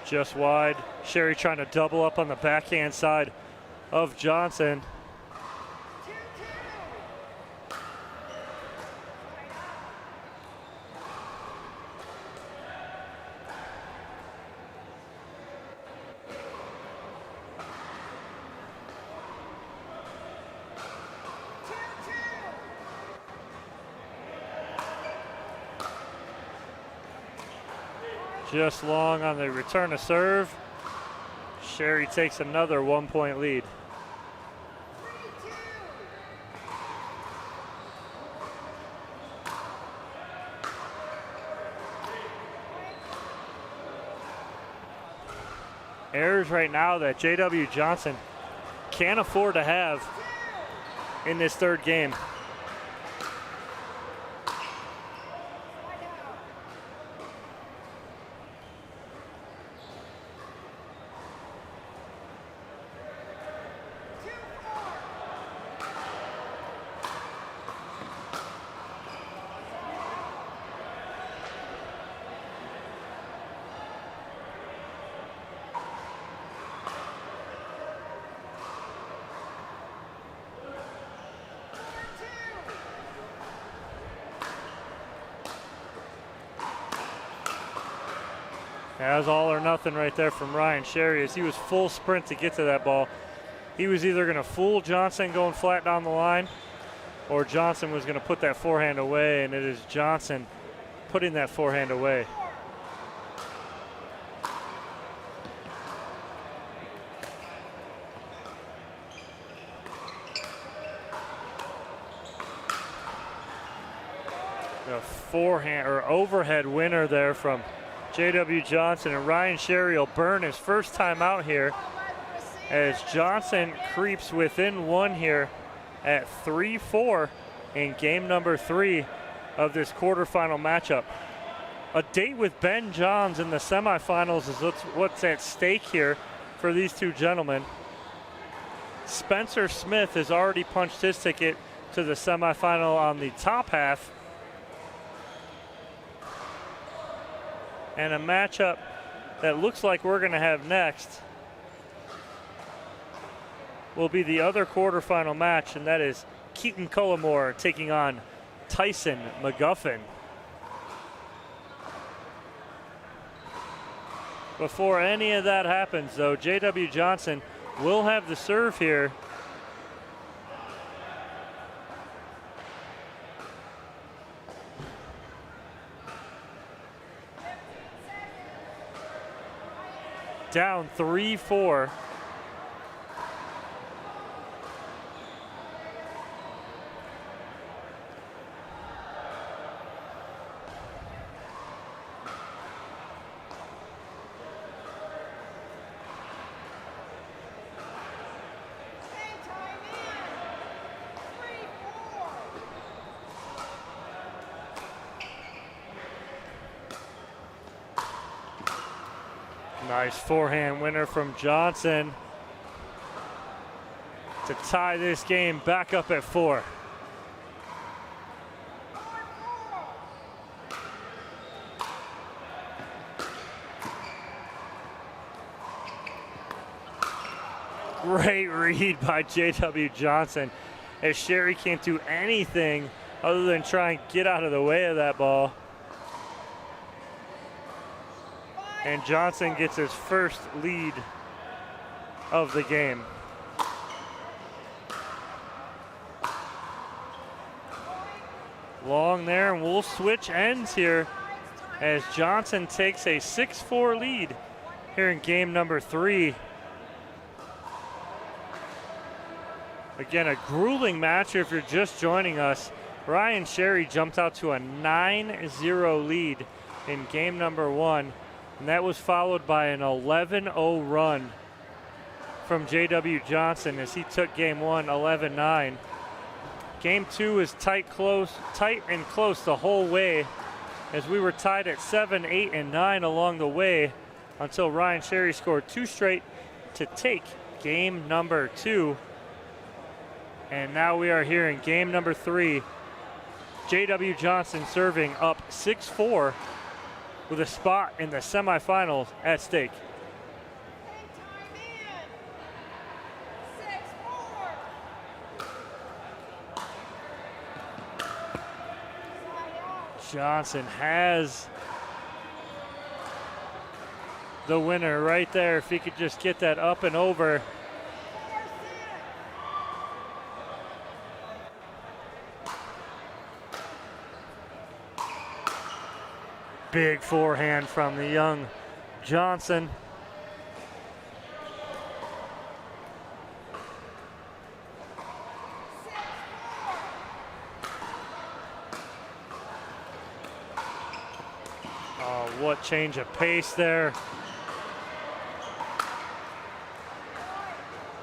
Just wide. Sherry trying to double up on the backhand side of Johnson. Just long on the return to serve. Sherry takes another 1-point lead. Errors right now that J.W. Johnson can't afford to have in this third game. That was all or nothing right there from Ryan Sherry as he was full sprint to get to that ball. He was either going to fool Johnson going flat down the line, or Johnson was going to put that forehand away, and it is Johnson putting that forehand away. A forehand or overhead winner there from J.W. Johnson, and Ryan Sherry will burn his first time out here as Johnson creeps within one here at 3-4 in game number 3 of this quarterfinal matchup. A date with Ben Johns in the semifinals is what's at stake here for these two gentlemen. Spencer Smith has already punched his ticket to the semifinal on the top half. And a matchup that looks like we're going to have next will be the other quarterfinal match, and that is Keaton Cullimore taking on Tyson McGuffin. Before any of that happens, though, J.W. Johnson will have the serve here. Down 3-4. Nice forehand winner from Johnson to tie this game back up at 4. Great read by J.W. Johnson as Sherry can't do anything other than try and get out of the way of that ball. And Johnson gets his first lead of the game. Long there, and we'll switch ends here as Johnson takes a 6-4 lead here in game number 3. Again, a grueling match if you're just joining us. Ryan Sherry jumped out to a 9-0 lead in game number 1. And that was followed by an 11-0 run from J.W. Johnson as he took game 1 11-9. Game 2 is tight and close the whole way as we were tied at 7, 8, and 9 along the way until Ryan Sherry scored 2 straight to take game number 2. And now we are here in game number 3. J.W. Johnson serving up 6-4. With a spot in the semifinals at stake. Johnson has the winner right there. If he could just get that up and over. Big forehand from the young Johnson. Oh, what change of pace there.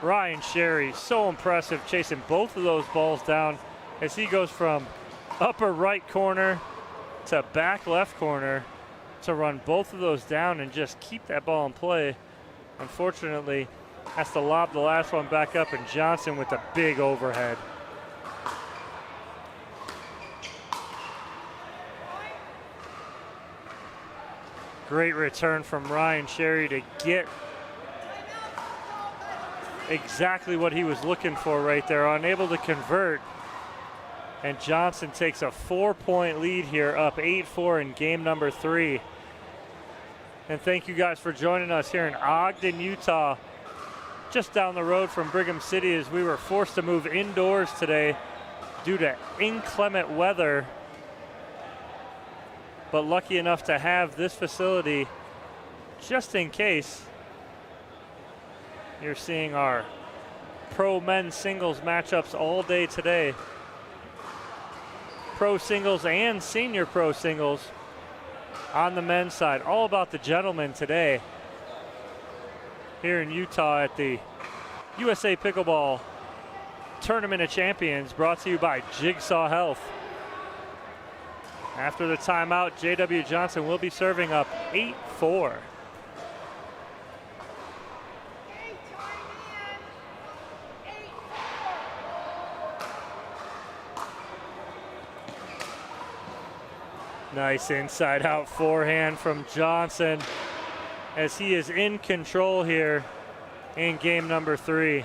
Ryan Sherry, so impressive, chasing both of those balls down as he goes from upper right corner to back left corner to run both of those down and just keep that ball in play. Unfortunately, has to lob the last one back up, and Johnson with a big overhead. Great return from Ryan Sherry to get exactly what he was looking for right there, unable to convert. And Johnson takes a 4-point lead here, up 8-4 in game number 3. And thank you guys for joining us here in Ogden, Utah, just down the road from Brigham City, as we were forced to move indoors today due to inclement weather. But lucky enough to have this facility just in case. You're seeing our pro men's singles matchups all day today. Pro singles and senior pro singles on the men's side. All about the gentlemen today here in Utah at the USA Pickleball Tournament of Champions, brought to you by Jigsaw Health. After the timeout, J.W. Johnson will be serving up 8-4. Nice inside out forehand from Johnson as he is in control here in game number 3.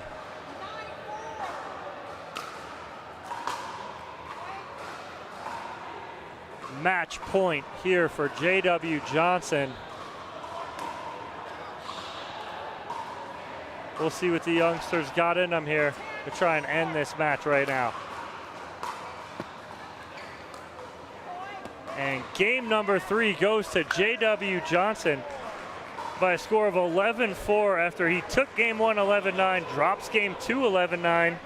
Match point here for J.W. Johnson. We'll see what the youngsters got in them here to try and end this match right now. And game number 3 goes to J.W. Johnson by a score of 11-4 after he took game 1 11-9, drops game 2 11-9,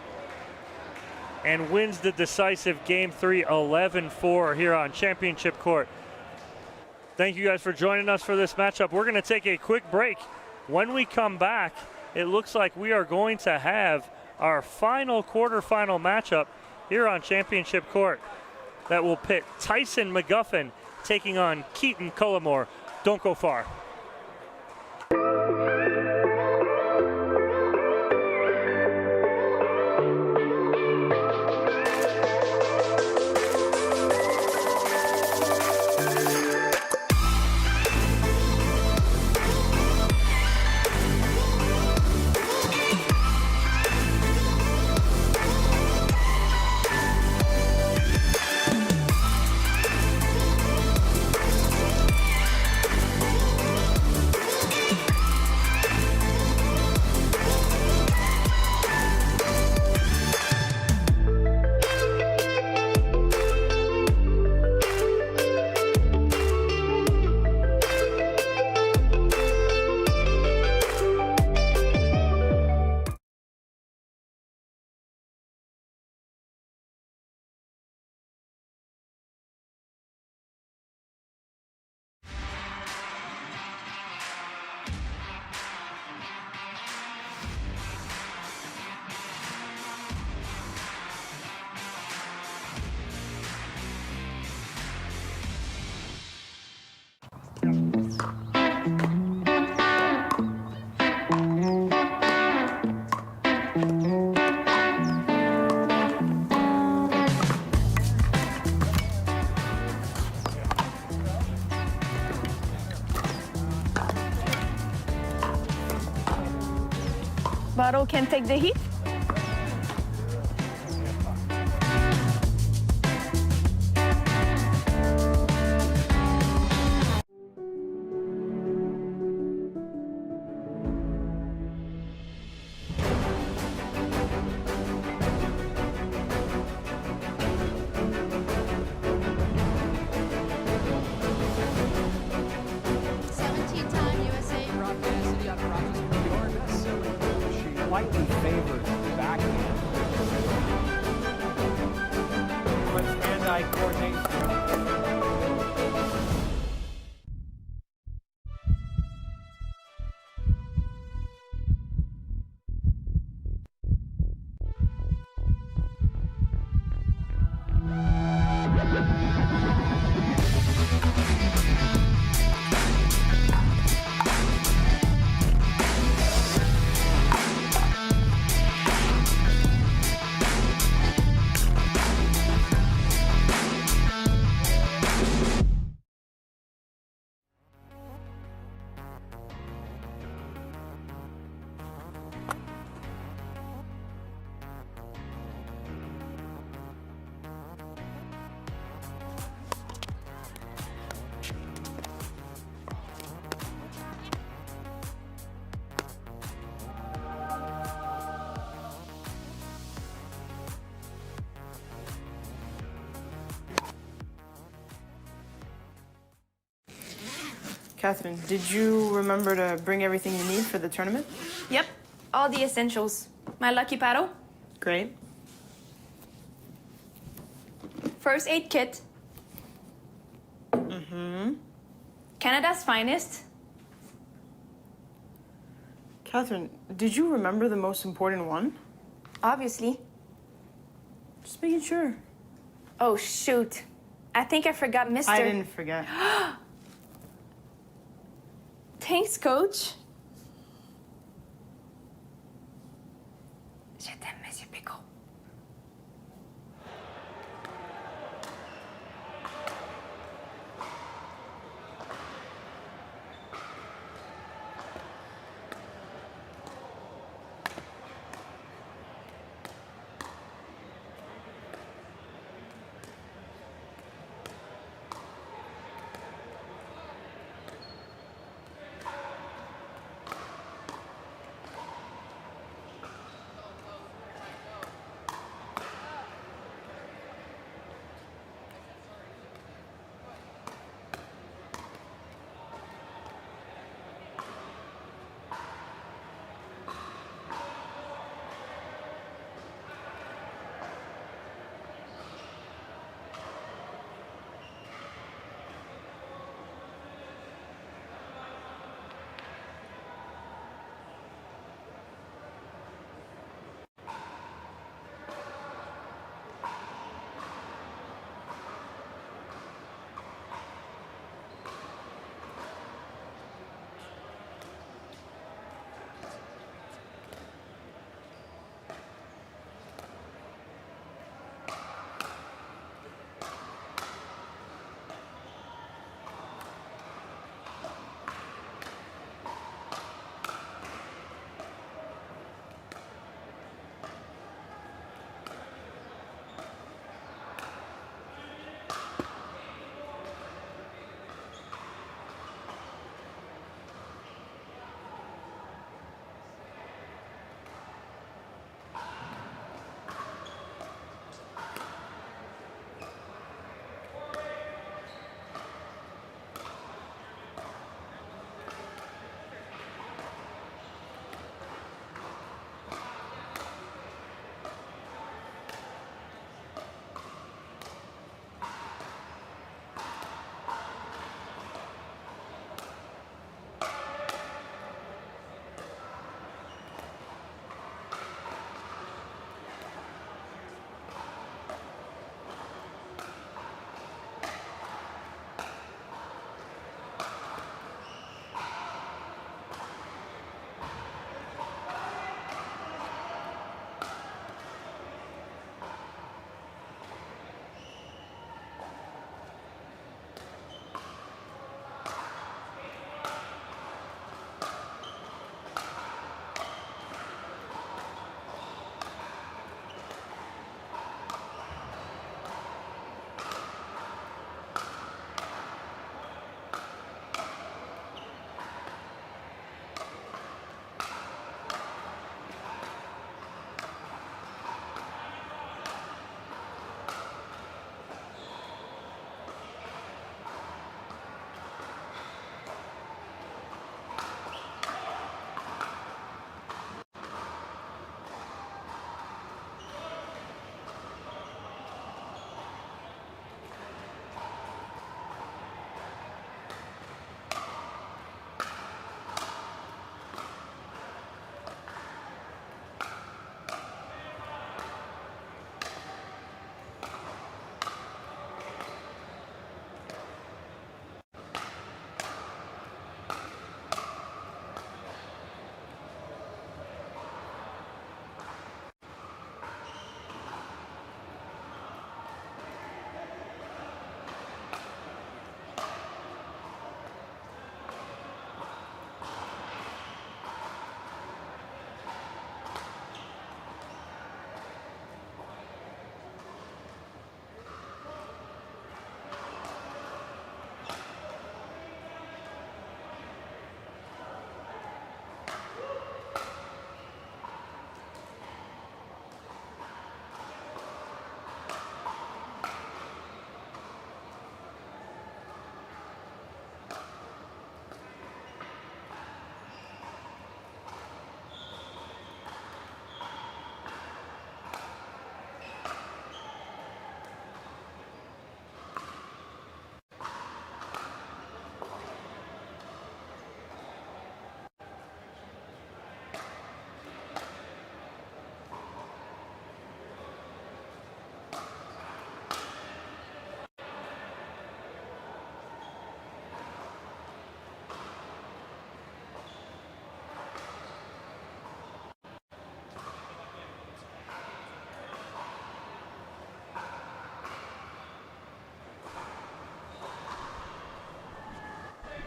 and wins the decisive game 3 11-4 here on Championship Court. Thank you guys for joining us for this matchup. We're going to take a quick break. When we come back, it looks like we are going to have our final quarterfinal matchup here on Championship Court that will pit Tyson McGuffin taking on Keaton Cullimore. Don't go far. Bottle can take the heat. Slightly favored backhand. But hand-eye coordination. Catherine, did you remember to bring everything you need for the tournament? Yep, all the essentials. My lucky paddle, Great. first aid kit, Canada's finest. Catherine, did you remember the most important one? Obviously. Just making sure. Oh, shoot. I think I forgot Mr. I didn't forget. Thanks, coach. Je t'aime, Monsieur Pickle.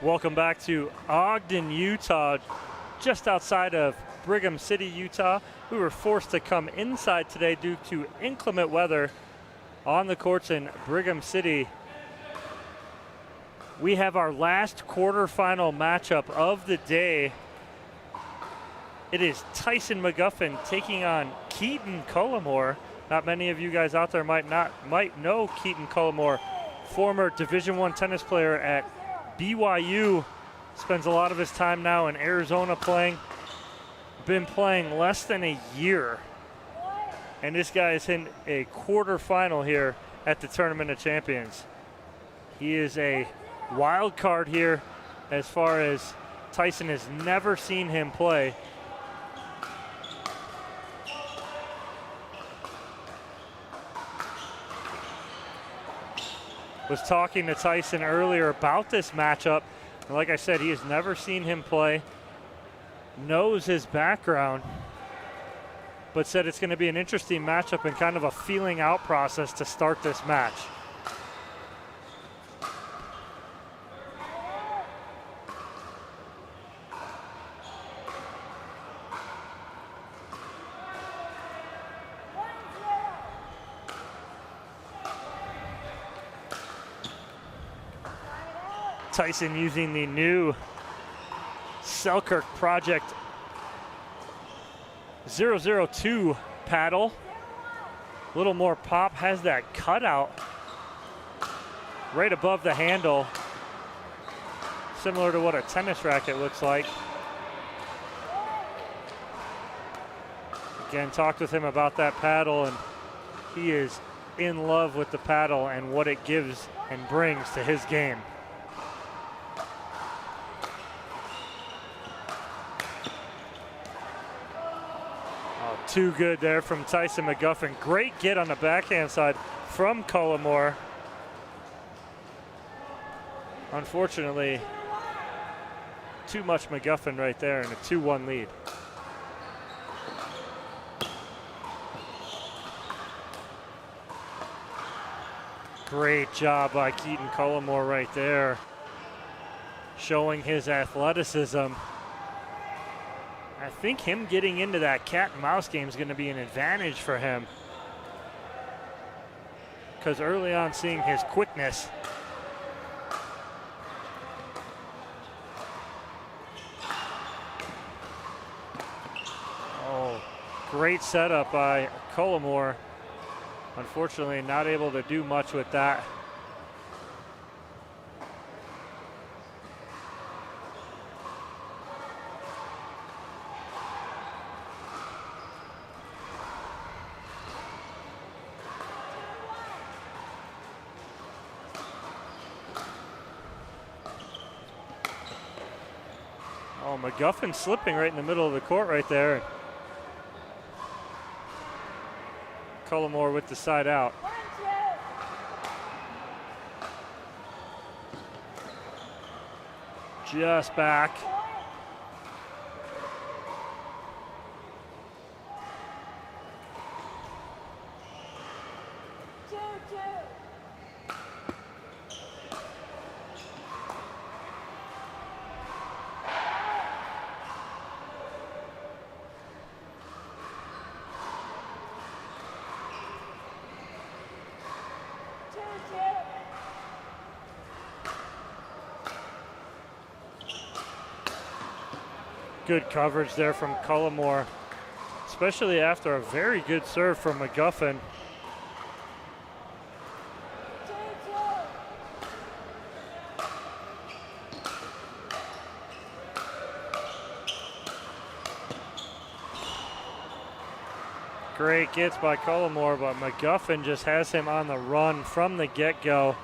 Welcome back to Ogden, Utah, just outside of Brigham City, Utah. We were forced to come inside today due to inclement weather on the courts in Brigham City. We have our last quarterfinal matchup of the day. It is Tyson McGuffin taking on Keaton Cullimore. Not many of you guys out there might know Keaton Cullimore, former Division I tennis player at BYU, spends a lot of his time now in Arizona playing. Been playing less than a year, and this guy is in a quarterfinal here at the Tournament of Champions. He is a wild card here as far as Tyson has never seen him play. Was talking to Tyson earlier about this matchup, and like I said, he has never seen him play, knows his background, but said it's going to be an interesting matchup and kind of a feeling out process to start this match. Tyson using the new Selkirk Project 002 paddle. A little more pop, has that cutout right above the handle, similar to what a tennis racket looks like. Again, talked with him about that paddle, and he is in love with the paddle and what it gives and brings to his game. Too good there from Tyson McGuffin. Great get on the backhand side from Cullimore. Unfortunately, too much McGuffin right there in a 2-1 lead. Great job by Keaton Cullimore right there, showing his athleticism. I think him getting into that cat and mouse game is going to be an advantage for him, because early on seeing his quickness. Oh, great setup by Cullimore. Unfortunately, not able to do much with that. Oh, McGuffin slipping right in the middle of the court right there. Cullimore with the side out. Just back. Good coverage there from Cullimore, especially after a very good serve from McGuffin. Great gets by Cullimore, but McGuffin just has him on the run from the get-go.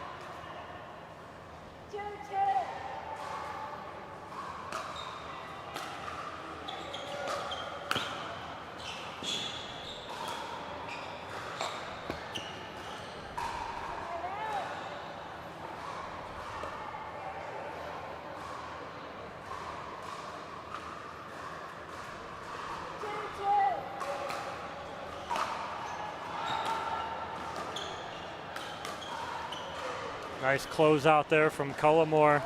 Nice close out there from Cullimore.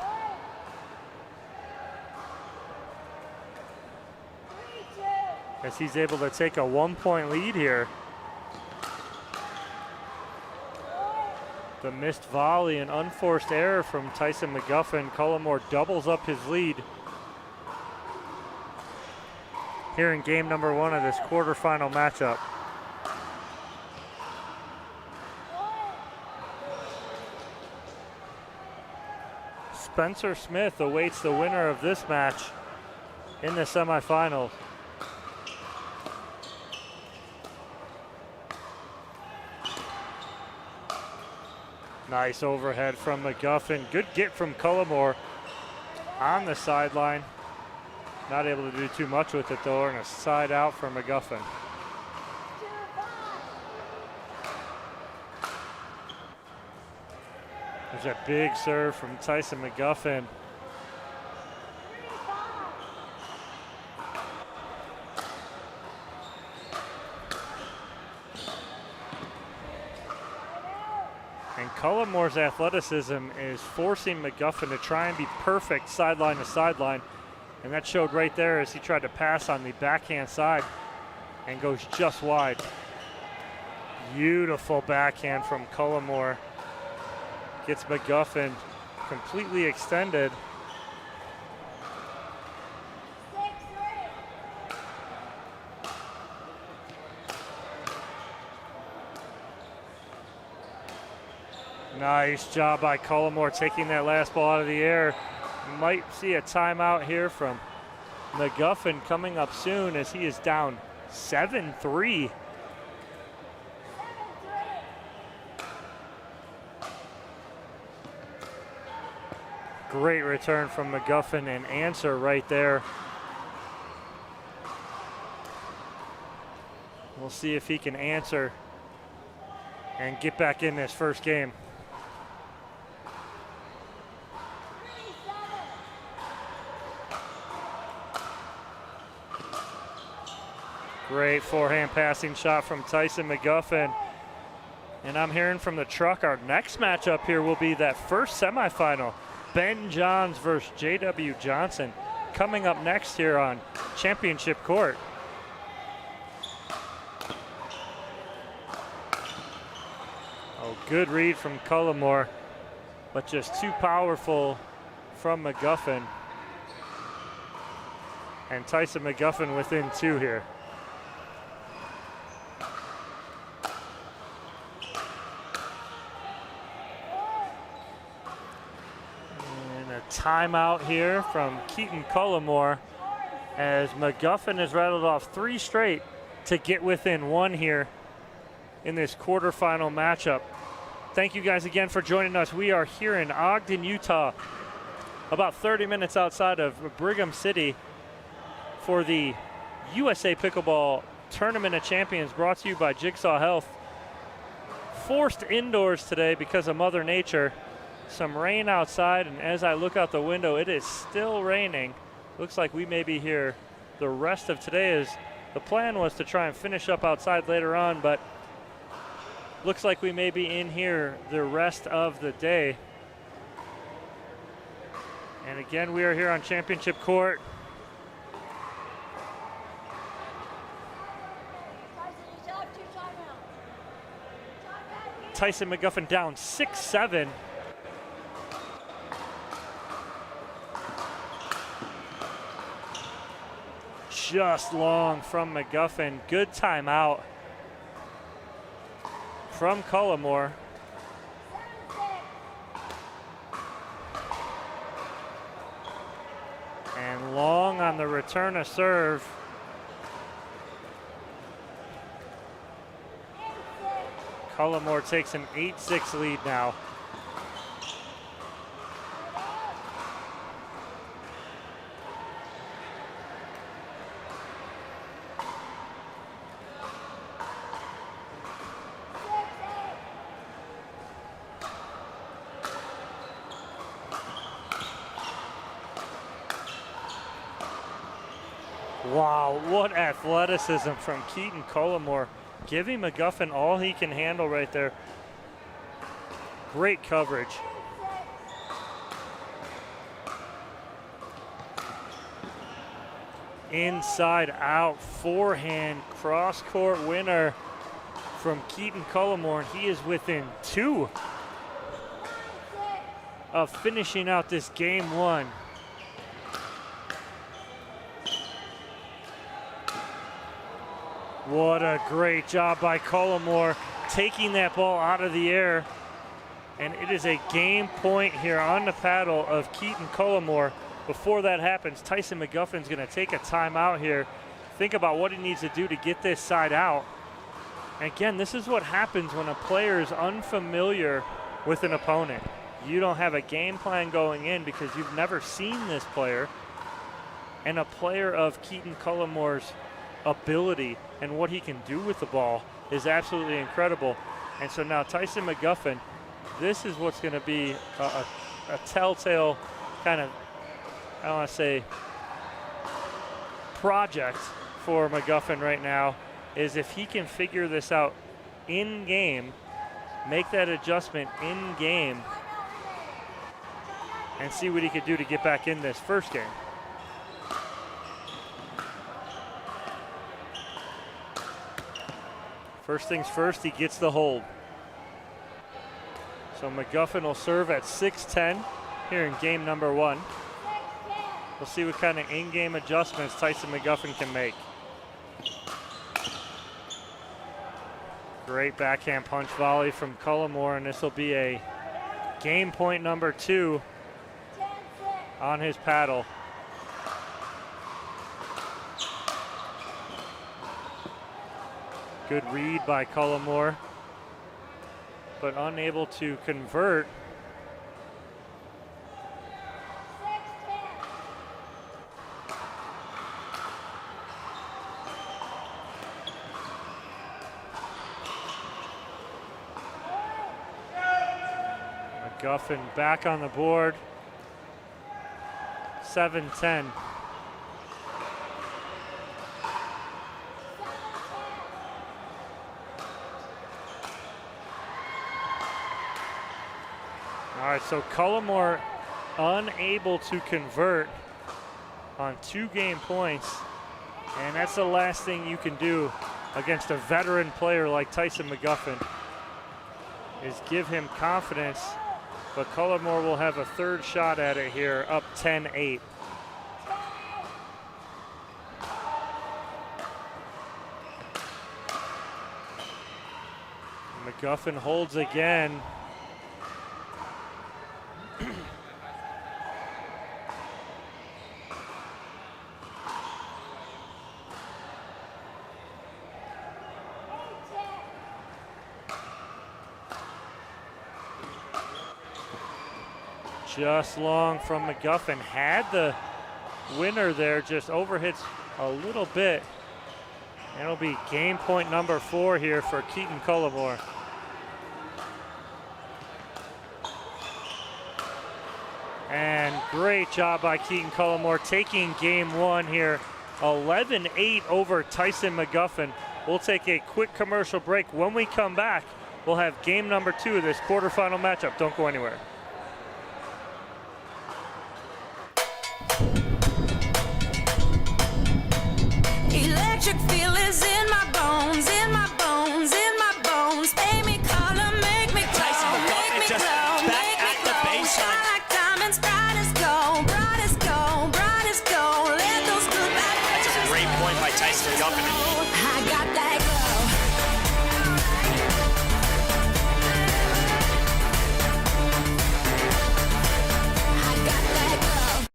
as he's able to take a 1-point lead here. The missed volley and unforced error from Tyson McGuffin. Cullimore doubles up his lead here in game number 1 of this quarterfinal matchup. Spencer Smith awaits the winner of this match in the semifinals. Nice overhead from McGuffin. Good get from Cullimore on the sideline. Not able to do too much with it though, and a side out for McGuffin. There's a big serve from Tyson McGuffin. And Cullimore's athleticism is forcing McGuffin to try and be perfect sideline to sideline. And that showed right there as he tried to pass on the backhand side and goes just wide. Beautiful backhand from Cullimore. Gets McGuffin completely extended. Nice job by Cullimore taking that last ball out of the air. Might see a timeout here from McGuffin coming up soon as he is down 7-3. Great return from McGuffin and answer right there. We'll see if he can answer and get back in this first game. Great forehand passing shot from Tyson McGuffin. And I'm hearing from the truck, our next matchup here will be that first semifinal. Ben Johns versus J.W. Johnson coming up next here on Championship Court. Oh, good read from Cullimore, but just too powerful from McGuffin. And Tyson McGuffin within 2 here. Timeout here from Keaton Cullimore as McGuffin has rattled off 3 straight to get within 1 here in this quarterfinal matchup. Thank you guys again for joining us. We are here in Ogden, Utah, about 30 minutes outside of Brigham City for the USA Pickleball Tournament of Champions brought to you by Jigsaw Health. Forced indoors today because of Mother Nature. Some rain outside, and as I look out the window, it is still raining. Looks like we may be here the rest of today, as the plan was to try and finish up outside later on, but looks like we may be in here the rest of the day. And again, we are here on Championship Court. Tyson McGuffin down 6-7. Just long from McGuffin. Good timeout from Cullimore. And long on the return of serve. Cullimore takes an 8-6 lead now. Wow, what athleticism from Keaton Cullimore, giving McGuffin all he can handle right there. Great coverage. inside out forehand cross court winner from Keaton Cullimore. He is within 2 of finishing out this game 1. What a great job by Cullimore, taking that ball out of the air. And it is a game point here on the paddle of Keaton Cullimore. Before that happens, Tyson McGuffin's going to take a timeout here. Think about what he needs to do to get this side out. And again, this is what happens when a player is unfamiliar with an opponent. You don't have a game plan going in because you've never seen this player. And a player of Keaton Cullimore's ability and what he can do with the ball is absolutely incredible. And so now Tyson McGuffin, this is what's going to be a telltale kind of, I don't want to say project for McGuffin right now, is if he can figure this out in game, make that adjustment in game, and see what he could do to get back in this first game. First things first, he gets the hold. So McGuffin will serve at 6-10 here in game number 1. We'll see what kind of in-game adjustments Tyson McGuffin can make. Great backhand punch volley from Cullimore, and this will be a game point number 2 on his paddle. Good read by Cullimore, but unable to convert. McGuffin back on the board. 7-10. All right, so Cullimore unable to convert on 2 game points, and that's the last thing you can do against a veteran player like Tyson McGuffin, is give him confidence, but Cullimore will have a 3rd shot at it here, up 10-8. McGuffin holds again. Just long from McGuffin. Had the winner there, just overhits a little bit. And it'll be game point number 4 here for Keaton Cullimore. And great job by Keaton Cullimore taking game 1 here. 11-8 over Tyson McGuffin. We'll take a quick commercial break. When we come back, we'll have game number 2 of this quarterfinal matchup. Don't go anywhere. Electric feel is in my bones, in my bones, in my bones. Make me color, make me glow, make me glow, make me glow. Shine like diamonds, bright as gold, bright as gold, bright as gold. Let those good vibes. That's a great point by Tyson McGuffin. I got that glow. I got that glow.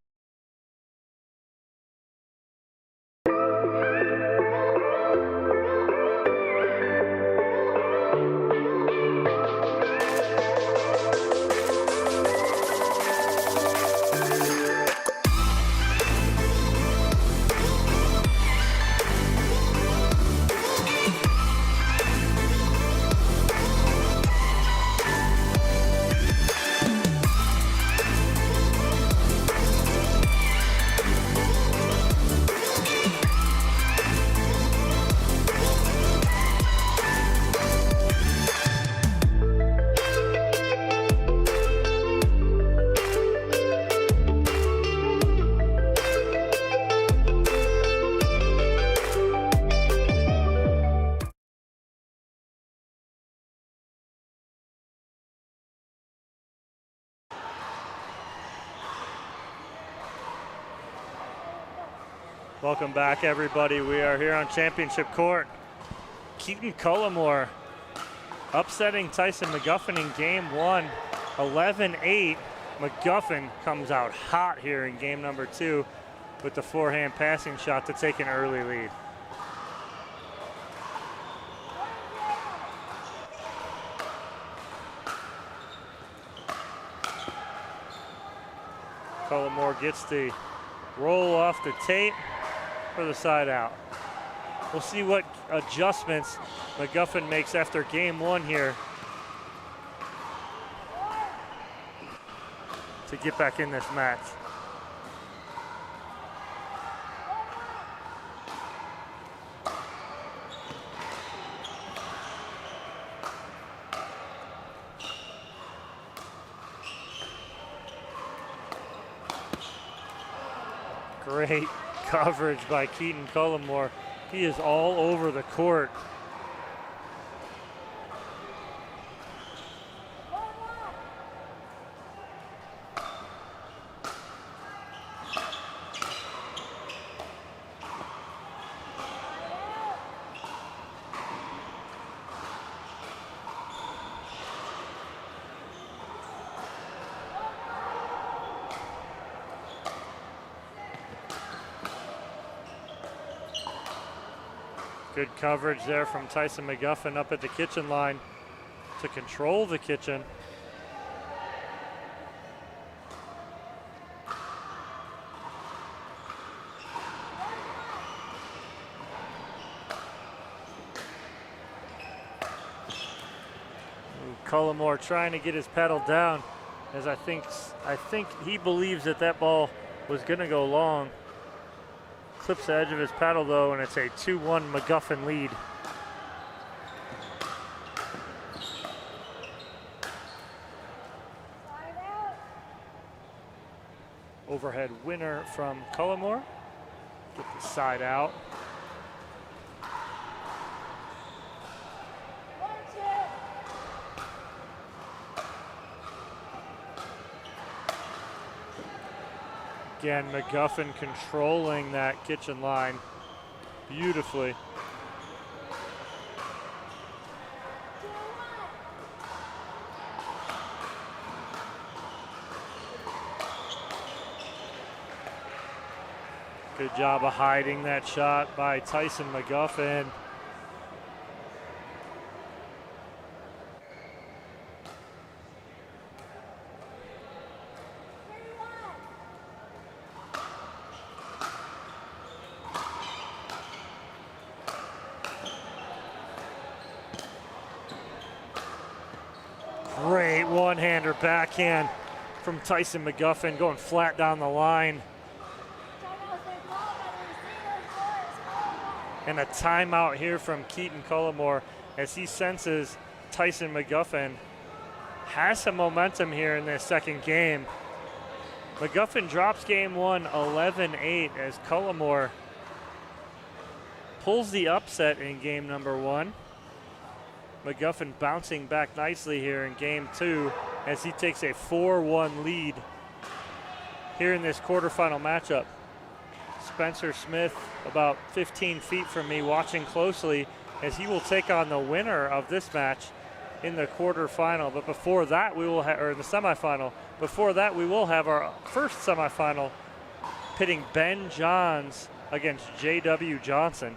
Welcome back, everybody. We are here on Championship Court. Keaton Cullimore upsetting Tyson McGuffin in game one, 11-8. McGuffin comes out hot here in game number two with the forehand passing shot to take an early lead. Cullimore gets the roll off the tape for the side out. We'll see what adjustments McGuffin makes after game one here to get back in this match. Great coverage by Keaton Cullimore. He is all over the court. Good coverage there from Tyson McGuffin up at the kitchen line to control the kitchen. Cullimore trying to get his paddle down, as I think he believes that ball was going to go long. Clips the edge of his paddle though, and it's a 2-1 McGuffin lead. Overhead winner from Cullimore. Get the side out. Again, McGuffin controlling that kitchen line beautifully. Good job of hiding that shot by Tyson McGuffin. Great one-hander backhand from Tyson McGuffin, going flat down the line. And a timeout here from Keaton Cullimore as he senses Tyson McGuffin has some momentum here in this second game. McGuffin drops game one 11-8 as Cullimore pulls the upset in game number one. McGuffin bouncing back nicely here in game two as he takes a 4-1 lead here in this quarterfinal matchup. Spencer Smith about 15 feet from me watching closely as he will take on the winner of this match in the quarterfinal. But before that, we will have, or in the semifinal, before that we will have our first semifinal pitting Ben Johns against J.W. Johnson.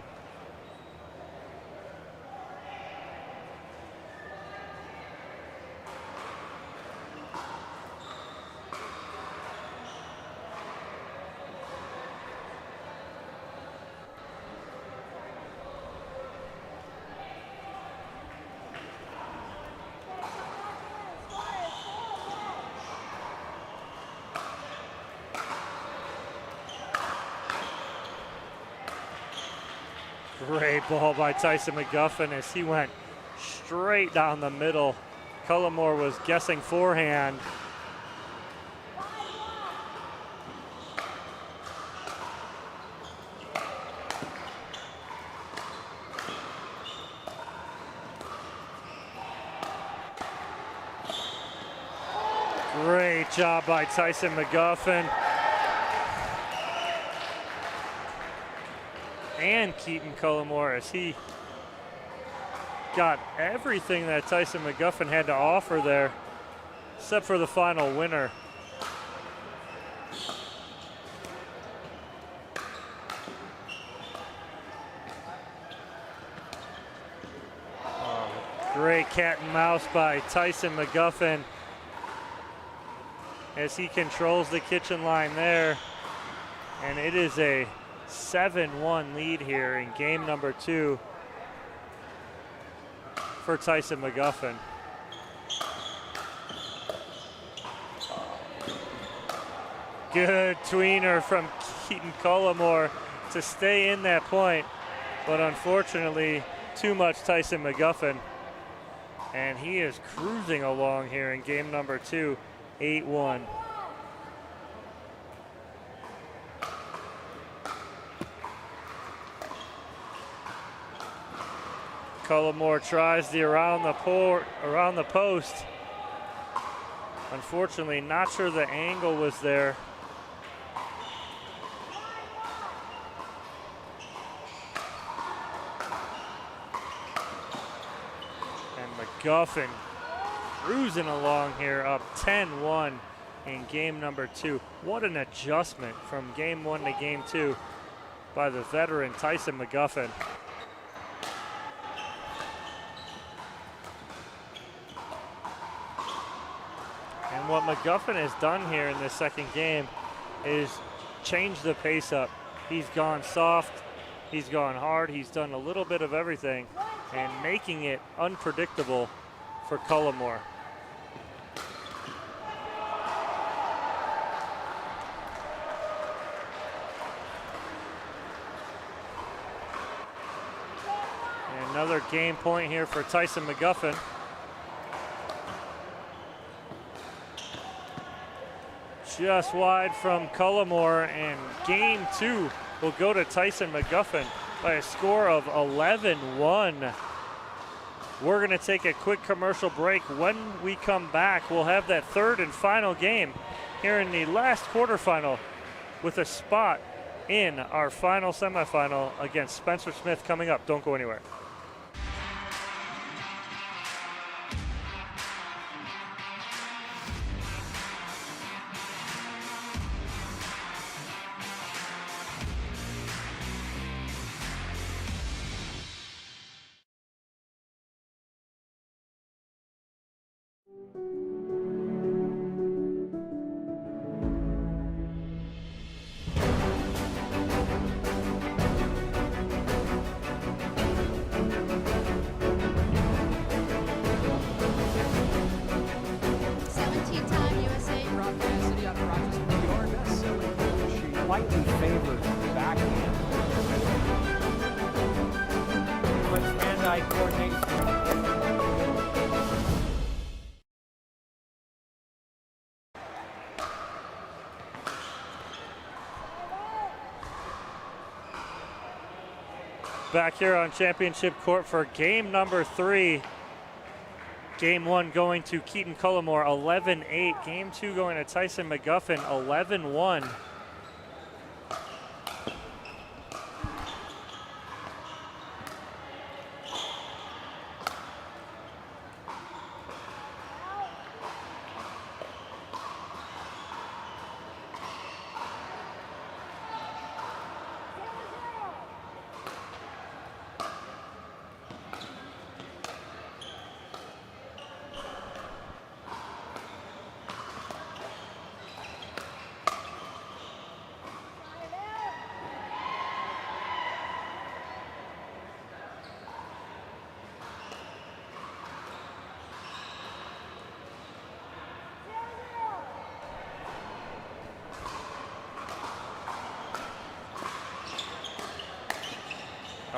Great ball by Tyson McGuffin as he went straight down the middle. Cullimore was guessing forehand. Great job by Tyson McGuffin. and Keaton Cullimore, as he got everything that Tyson McGuffin had to offer there, except for the final winner. Great cat and mouse by Tyson McGuffin as he controls the kitchen line there. And it is a 7-1 lead here in game number 2 for Tyson McGuffin. Good tweener from Keaton Cullimore to stay in that point, but unfortunately too much Tyson McGuffin. And he is cruising along here in game number 2, 8-1. Cullimore tries the around the post. Unfortunately, not sure the angle was there. McGuffin cruising along here, up 10-1 in game number 2. What an adjustment from game 1 to game 2 by the veteran Tyson McGuffin. And what McGuffin has done here in this second game is change the pace up. He's gone soft, he's gone hard, he's done a little bit of everything, and making it unpredictable for Cullimore. And another game point here for Tyson McGuffin. Just wide from Cullimore, and game 2 will go to Tyson McGuffin by a score of 11-1. We're going to take a quick commercial break. When we come back, we'll have that third and final game here in the last quarterfinal with a spot in our final semifinal against Spencer Smith coming up. Don't go anywhere. Slightly favored backhand. But hand-eye coordination. Back here on championship court for game number 3. Game 1 going to Keaton Cullimore, 11-8. Game 2 going to Tyson McGuffin, 11-1.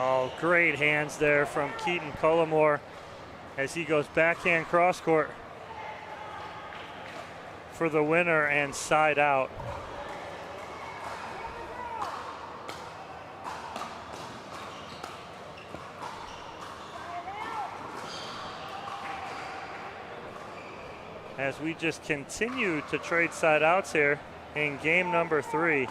Oh, great hands there from Keaton Cullimore as he goes backhand cross court for the winner and side out. As we just continue to trade side outs here in game number 3.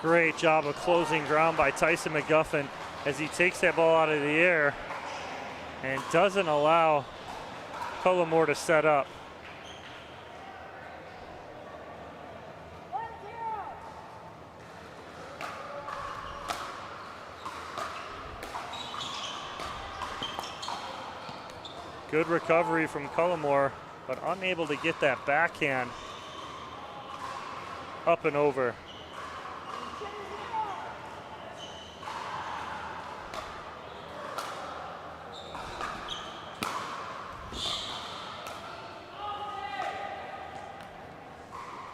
Great job of closing ground by Tyson McGuffin as he takes that ball out of the air and doesn't allow Cullimore to set up. Good recovery from Cullimore, but unable to get that backhand up and over.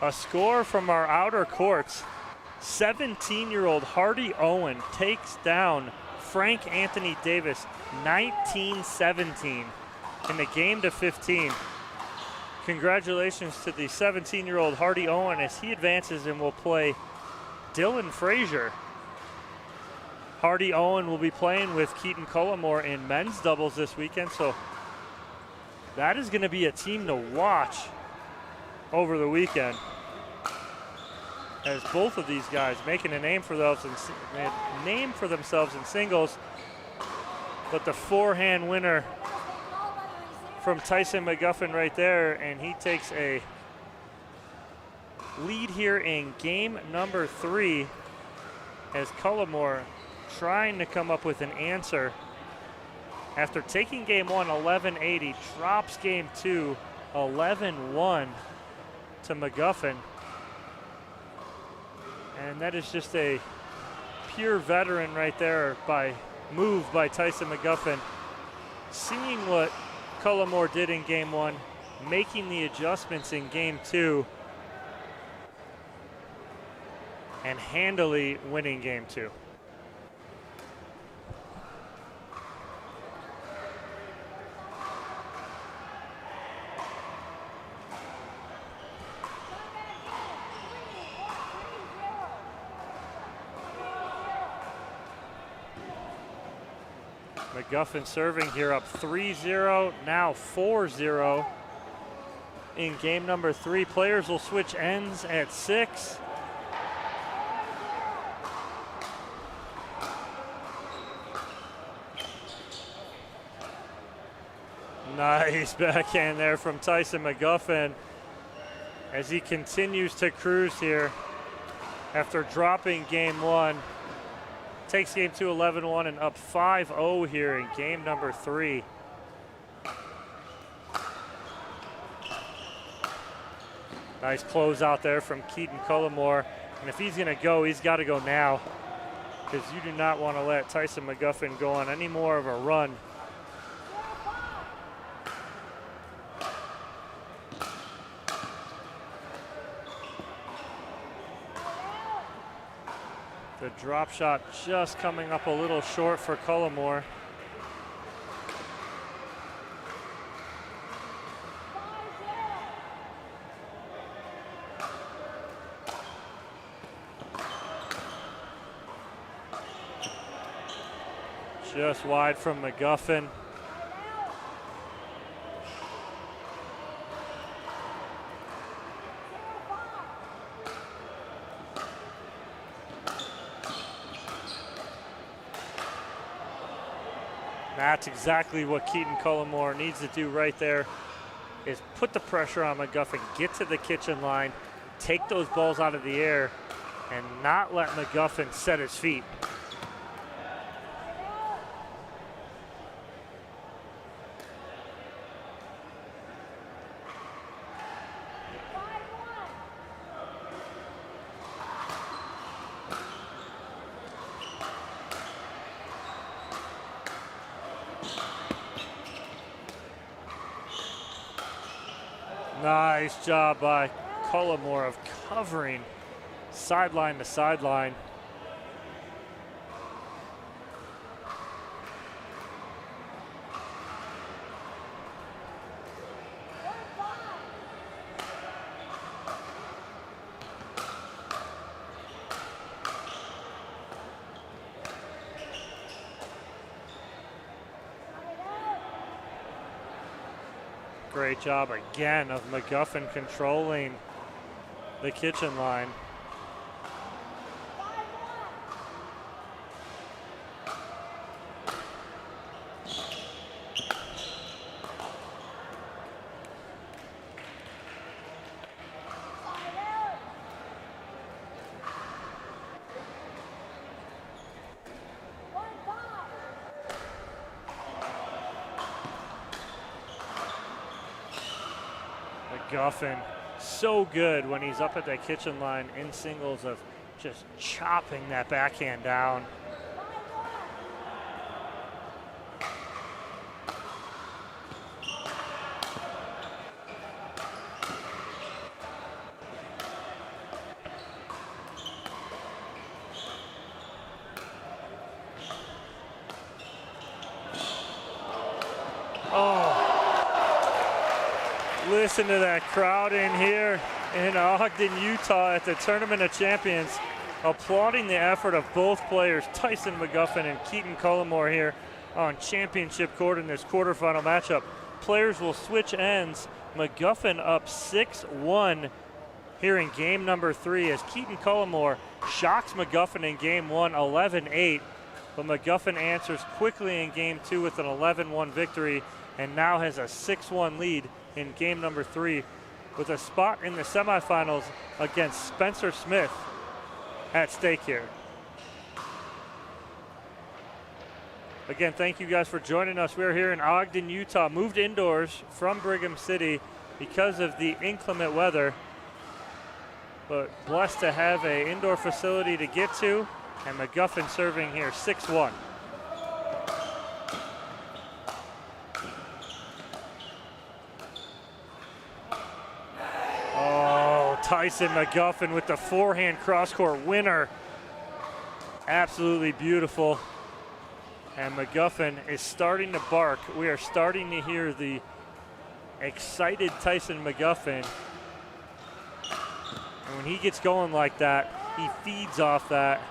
A score from our outer courts. 17-year-old Hardy Owen takes down Frank Anthony Davis 19-17 in the game to 15. Congratulations to the 17-year-old Hardy Owen as he advances and will play Dylan Frazier. Hardy Owen will be playing with Keaton Cullimore in men's doubles this weekend, so that is going to be a team to watch over the weekend, as both of these guys making a name for themselves in singles. But the forehand winner from Tyson McGuffin right there, and he takes a lead here in game number 3 as Cullimore trying to come up with an answer. After taking game 1 11-8, he drops game 2 11-1 to McGuffin. And that is just a pure veteran right there by Tyson McGuffin. Seeing what Cullimore did in game 1, making the adjustments in game 2, and handily winning game 2. McGuffin serving here up 3-0, now 4-0 in game number 3. Players will switch ends at 6. Nice backhand there from Tyson McGuffin as he continues to cruise here after dropping game 1. Takes game 2 11-1 and up 5-0 here in game number 3. Nice close out there from Keaton Cullimore. And if he's going to go, he's got to go now, because you do not want to let Tyson McGuffin go on any more of a run. The drop shot just coming up a little short for Cullimore. Just wide from McGuffin. That's exactly what Keaton Cullimore needs to do right there, is put the pressure on McGuffin, get to the kitchen line, take those balls out of the air, and not let McGuffin set his feet. Nice job by Cullimore of covering sideline to sideline. Great job again of McGuffin controlling the kitchen line. McGuffin, so good when he's up at that kitchen line in singles of just chopping that backhand down. Listen to that crowd in here in Ogden, Utah at the Tournament of Champions, applauding the effort of both players, Tyson McGuffin and Keaton Cullimore here on championship court in this quarterfinal matchup. Players will switch ends. McGuffin up 6-1 here in game number 3 as Keaton Cullimore shocks McGuffin in game 1, 11-8. But McGuffin answers quickly in game 2 with an 11-1 victory and now has a 6-1 lead in game number 3 with a spot in the semifinals against Spencer Smith at stake here. Again, thank you guys for joining us. We're here in Ogden, Utah, moved indoors from Brigham City because of the inclement weather, but blessed to have an indoor facility to get to, and McGuffin serving here 6-1. Tyson McGuffin with the forehand cross-court winner. Absolutely beautiful. And McGuffin is starting to bark. We are starting to hear the excited Tyson McGuffin. And when he gets going like that, he feeds off that.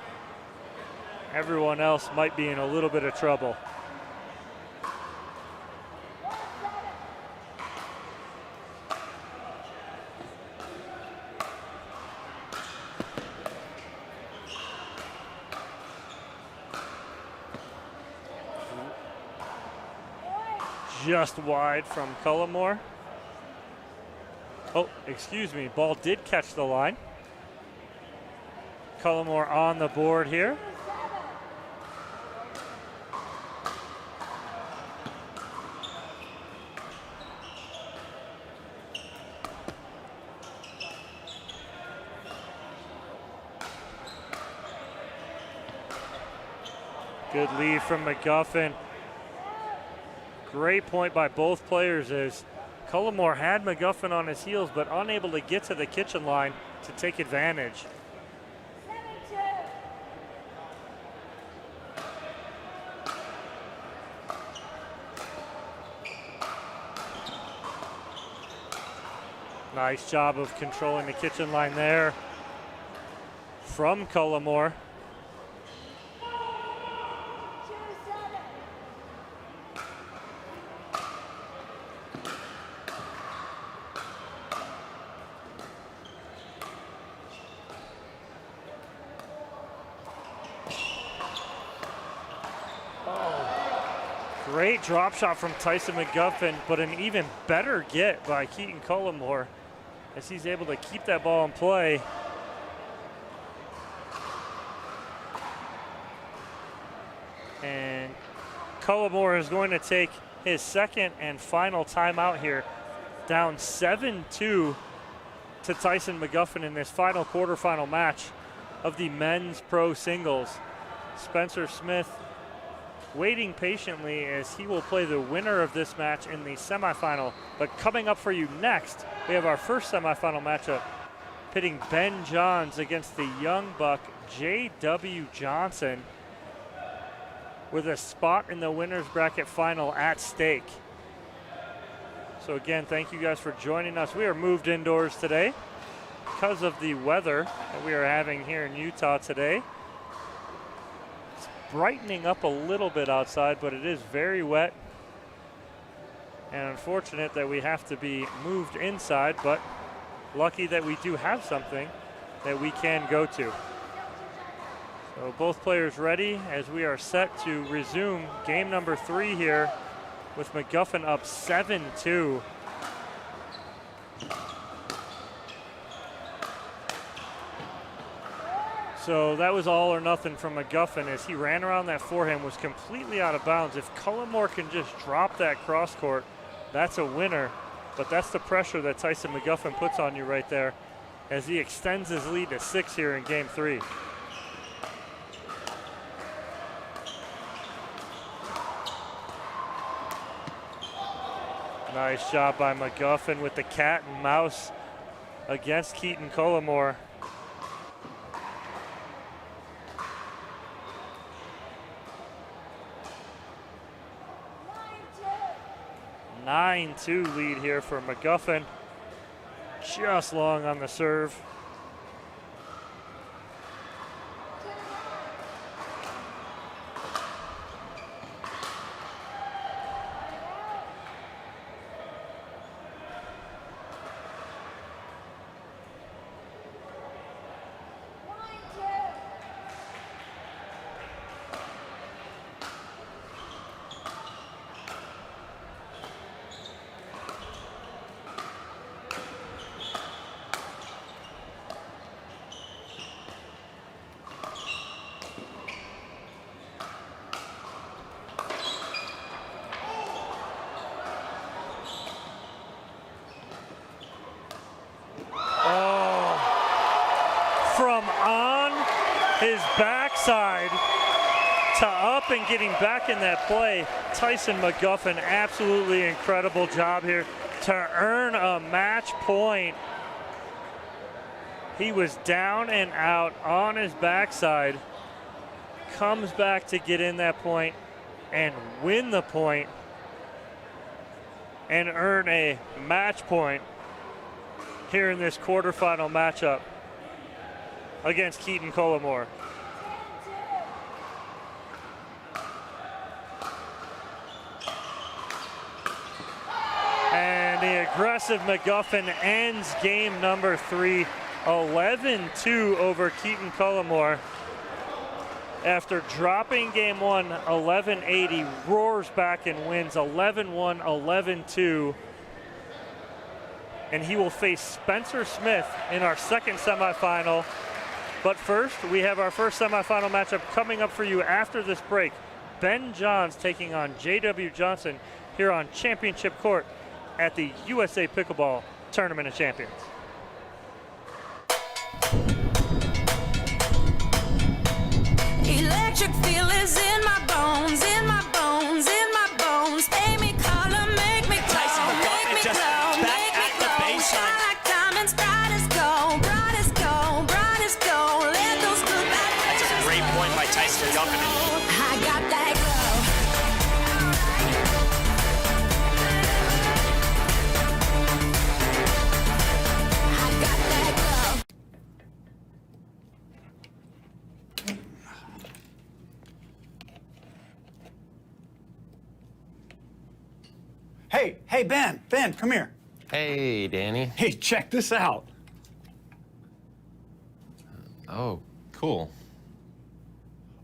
Everyone else might be in a little bit of trouble. Just wide from Cullimore. Oh, excuse me, ball did catch the line. Cullimore on the board here. Good lead from McGuffin. Great point by both players as Cullimore had McGuffin on his heels but unable to get to the kitchen line to take advantage. Nice job of controlling the kitchen line there from Cullimore. Great drop shot from Tyson McGuffin, but an even better get by Keaton Cullimore as he's able to keep that ball in play. And Cullimore is going to take his second and final timeout here, down 7-2 to Tyson McGuffin in this final quarterfinal match of the men's pro singles. Spencer Smith waiting patiently as he will play the winner of this match in the semifinal. But coming up for you next, we have our first semifinal matchup pitting Ben Johns against the young buck J.W. Johnson with a spot in the winner's bracket final at stake. So again, thank you guys for joining us. We are moved indoors today because of the weather that we are having here in Utah today. Brightening up a little bit outside, but it is very wet and unfortunate that we have to be moved inside, but lucky that we do have something that we can go to. So both players ready as we are set to resume game number 3 here with McGuffin up 7-2. So that was all or nothing from McGuffin as he ran around that forehand, was completely out of bounds. If Cullimore can just drop that cross court, that's a winner. But that's the pressure that Tyson McGuffin puts on you right there as he extends his lead to 6 here in game 3. Nice job by McGuffin with the cat and mouse against Keaton Collimore. 9-2 lead here for McGuffin. Just long on the serve. From on his backside to up and getting back in that play, Tyson McGuffin, absolutely incredible job here to earn a match point. He was down and out on his backside, comes back to get in that point and win the point and earn a match point here in this quarterfinal matchup against Keaton Collimore. And the aggressive McGuffin ends game number 3, 11-2 over Keaton Collimore. After dropping game 1, 11-80, roars back and wins 11-1, 11-2. And he will face Spencer Smith in our second semifinal. But first, we have our first semifinal matchup coming up for you after this break. Ben Johns taking on J.W. Johnson here on Championship Court at the USA Pickleball Tournament of Champions. Electric feel is in my bones, in my bones, in my bones. Pay me color, make me glow, make me glow, make me glow. Shine like diamonds, bright as gold, bright as gold, bright as gold. Let those blue lights. That's a great point by Tyson McGuffin. I got that glow. I got that glow. Hey, Ben, come here. Hey, Danny. Hey, check this out. Oh, cool.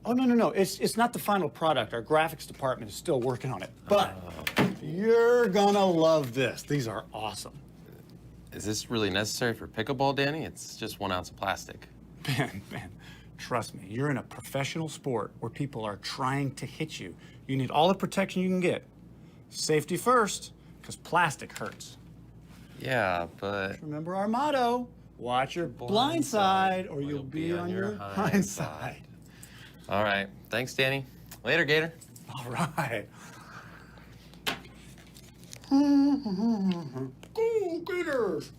Oh, no. It's not the final product. Our graphics department is still working on it. But you're gonna love this. These are awesome. Is this really necessary for pickleball, Danny? It's just 1 ounce of plastic. Ben, trust me. You're in a professional sport where people are trying to hit you. You need all the protection you can get. Safety first, because plastic hurts. Yeah, but... Remember our motto, watch your blind side or you'll be on your hind side. All right. Thanks, Danny. Later, Gator. All right. Go Gators!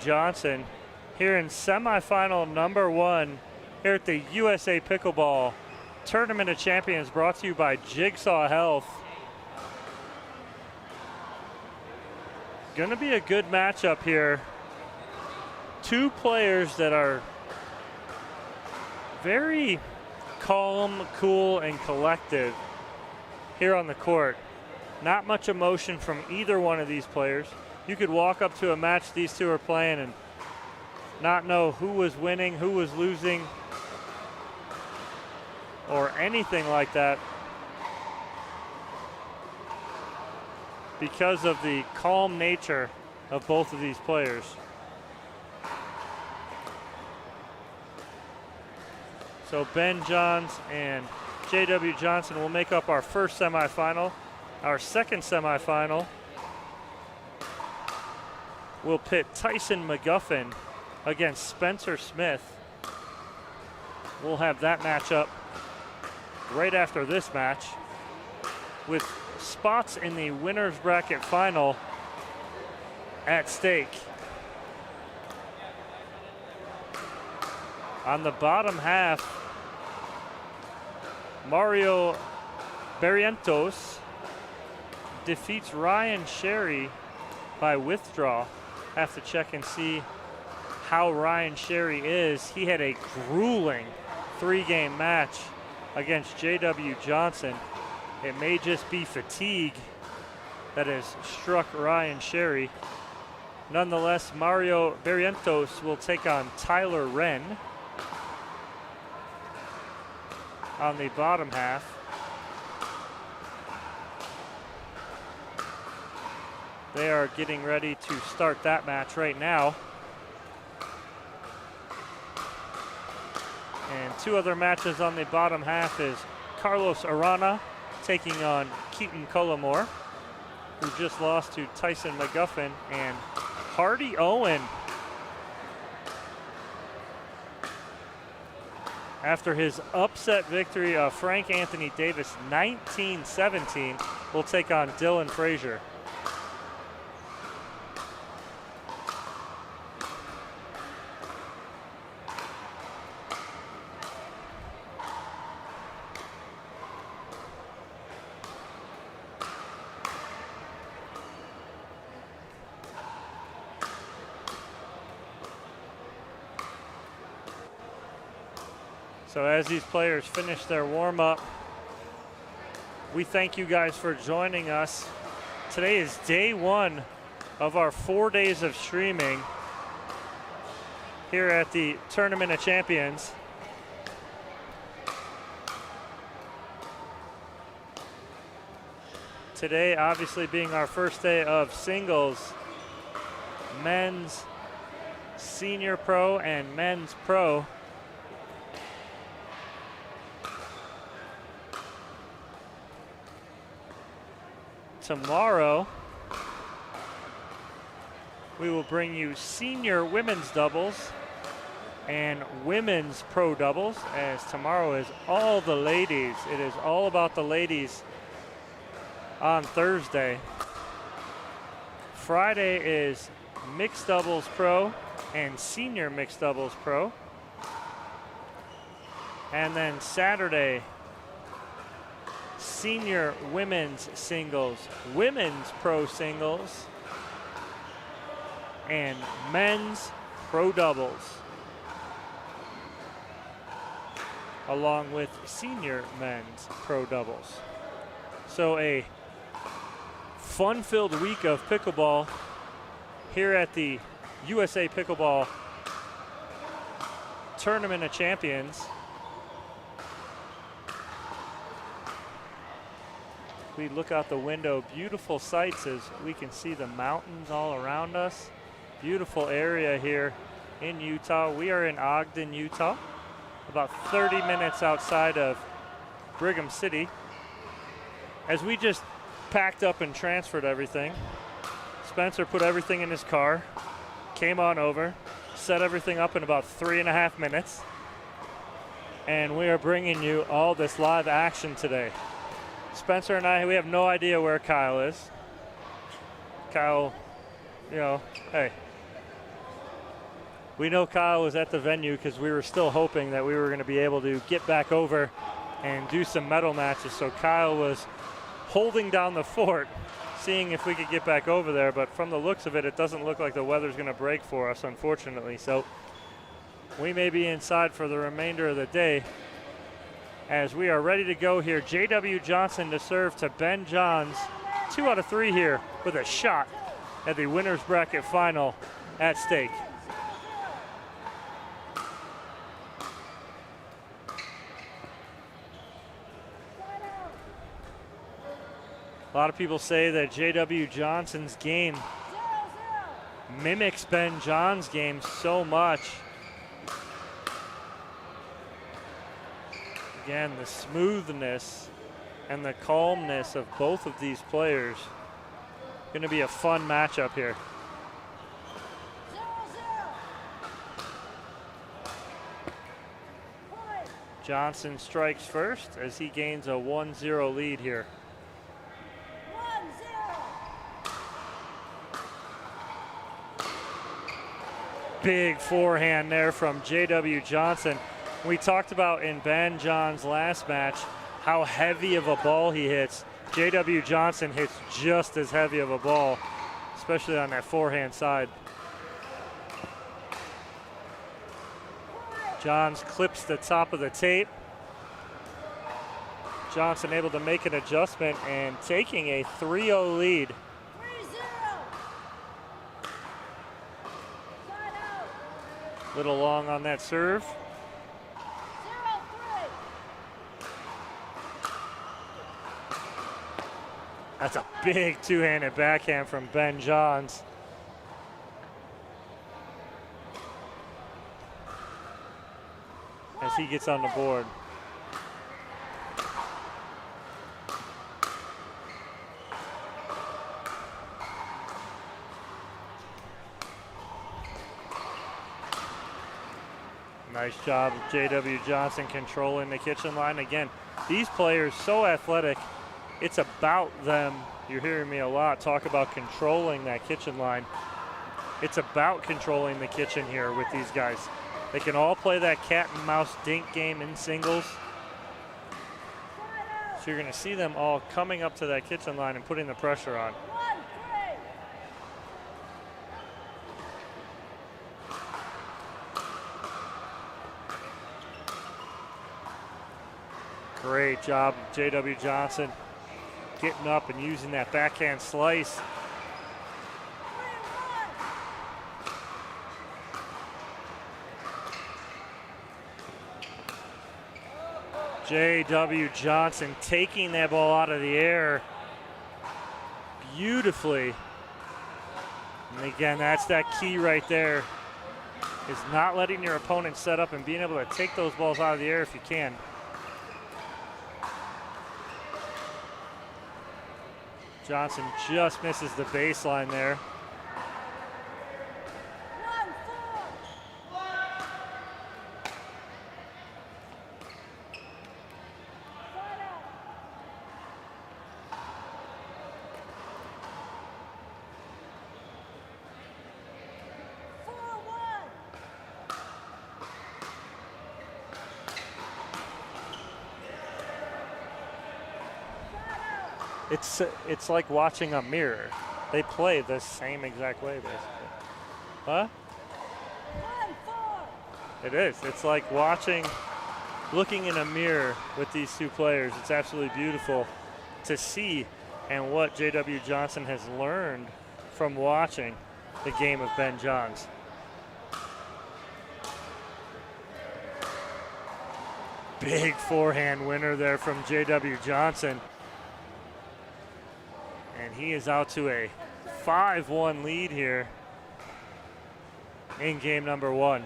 Johnson here in semifinal number 1 here at the USA Pickleball Tournament of Champions, brought to you by Jigsaw Health. Going to be a good matchup here. Two players that are very calm, cool, and collective here on the court. Not much emotion from either one of these players. You could walk up to a match these two are playing and not know who was winning, who was losing, or anything like that, because of the calm nature of both of these players. So Ben Johns and J.W. Johnson will make up our first semifinal. Our second semifinal will pit Tyson McGuffin against Spencer Smith. We'll have that matchup right after this match, with spots in the winner's bracket final at stake. On the bottom half, Mario Barrientos defeats Ryan Sherry by withdrawal. Have to check and see how Ryan Sherry is. He had a grueling 3-game match against J.W. Johnson. It may just be fatigue that has struck Ryan Sherry. Nonetheless, Mario Barrientos will take on Tyler Wren on the bottom half. They are getting ready to start that match right now. And two other matches on the bottom half is Carlos Arana taking on Keaton Cullimore, who just lost to Tyson McGuffin, and Hardy Owen, after his upset victory of Frank Anthony Davis 19-17, will take on Dylan Frazier. So as these players finish their warm-up, we thank you guys for joining us. Today is day 1 of our 4 days of streaming here at the Tournament of Champions. Today obviously being our first day of singles, men's senior pro and men's pro. Tomorrow, we will bring you senior women's doubles and women's pro doubles, as tomorrow is all the ladies. It is all about the ladies on Thursday. Friday is mixed doubles pro and senior mixed doubles pro. And then Saturday, senior women's singles, women's pro singles, and men's pro doubles, along with senior men's pro doubles. So a fun-filled week of pickleball here at the USA Pickleball Tournament of Champions. We look out the window, beautiful sights as we can see the mountains all around us. Beautiful area here in Utah. We are in Ogden, Utah, about 30 minutes outside of Brigham City. As we just packed up and transferred everything, Spencer put everything in his car, came on over, set everything up in about 3.5 minutes, and we are bringing you all this live action today. Spencer and I, we have no idea where Kyle is. Kyle, you know, hey, We know Kyle was at the venue because we were still hoping that we were going to be able to get back over and do some medal matches. So Kyle was holding down the fort, seeing if we could get back over there. But from the looks of it, it doesn't look like the weather's going to break for us, unfortunately. So we may be inside for the remainder of the day as we are ready to go here. J.W. Johnson to serve to Ben Johns. 2 out of 3 here with a shot at the winner's bracket final at stake. A lot of people say that J.W. Johnson's game mimics Ben Johns' game so much. Again, the smoothness and the calmness of both of these players. Going to be a fun matchup here. Johnson strikes first as he gains a 1-0 lead here. Big forehand there from J.W. Johnson. We talked about in Ben Johns' last match how heavy of a ball he hits. J.W. Johnson hits just as heavy of a ball, especially on that forehand side. Johns clips the top of the tape. Johnson able to make an adjustment and taking a 3-0 lead. Little long on that serve. That's a big two-handed backhand from Ben Johns. As he gets on the board. Nice job of J.W. Johnson controlling the kitchen line. Again, these players so athletic. It's about them. You're hearing me a lot talk about controlling that kitchen line. It's about controlling the kitchen here with these guys. They can all play that cat and mouse dink game in singles. So you're going to see them all coming up to that kitchen line and putting the pressure on. Great job of J.W. Johnson getting up and using that backhand slice. J.W. Johnson taking that ball out of the air beautifully. And again, that's that key right there, is not letting your opponent set up and being able to take those balls out of the air if you can. Johnson just misses the baseline there. It's like watching a mirror. They play the same exact way, basically. Huh? It is. It's like looking in a mirror with these two players. It's absolutely beautiful to see, and what J.W. Johnson has learned from watching the game of Ben Johns. Big forehand winner there from J.W. Johnson. And he is out to a 5-1 lead here in game number 1.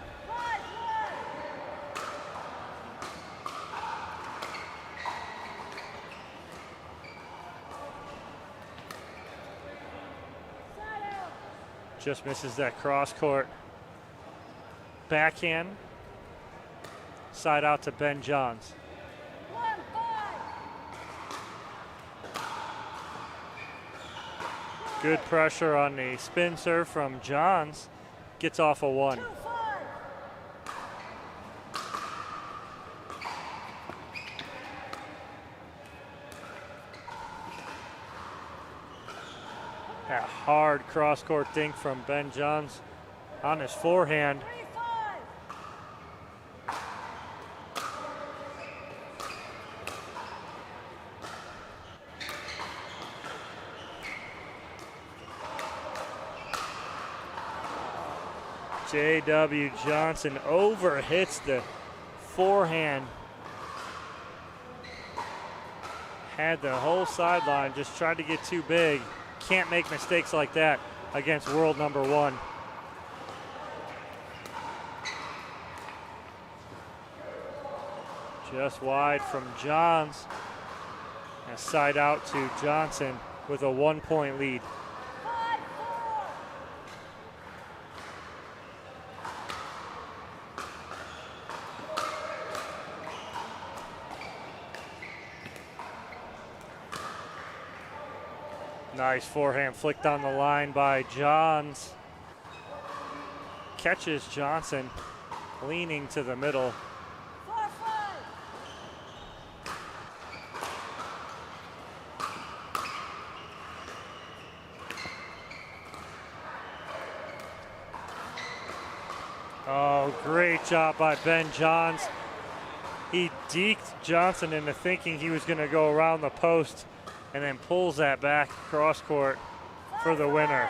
Just misses that cross court backhand. Side out to Ben Johns. Good pressure on the spin serve from Johns. Gets off a 1. That hard cross-court dink from Ben Johns on his forehand. J.W. Johnson overhits the forehand. Had the whole sideline, just tried to get too big. Can't make mistakes like that against world number one. Just wide from Johns. A side out to Johnson with a 1-point lead. Nice forehand flicked on the line by Johns. Catches Johnson leaning to the middle. Oh, great job by Ben Johns. He deked Johnson into thinking he was going to go around the post and then pulls that back cross court for the winner.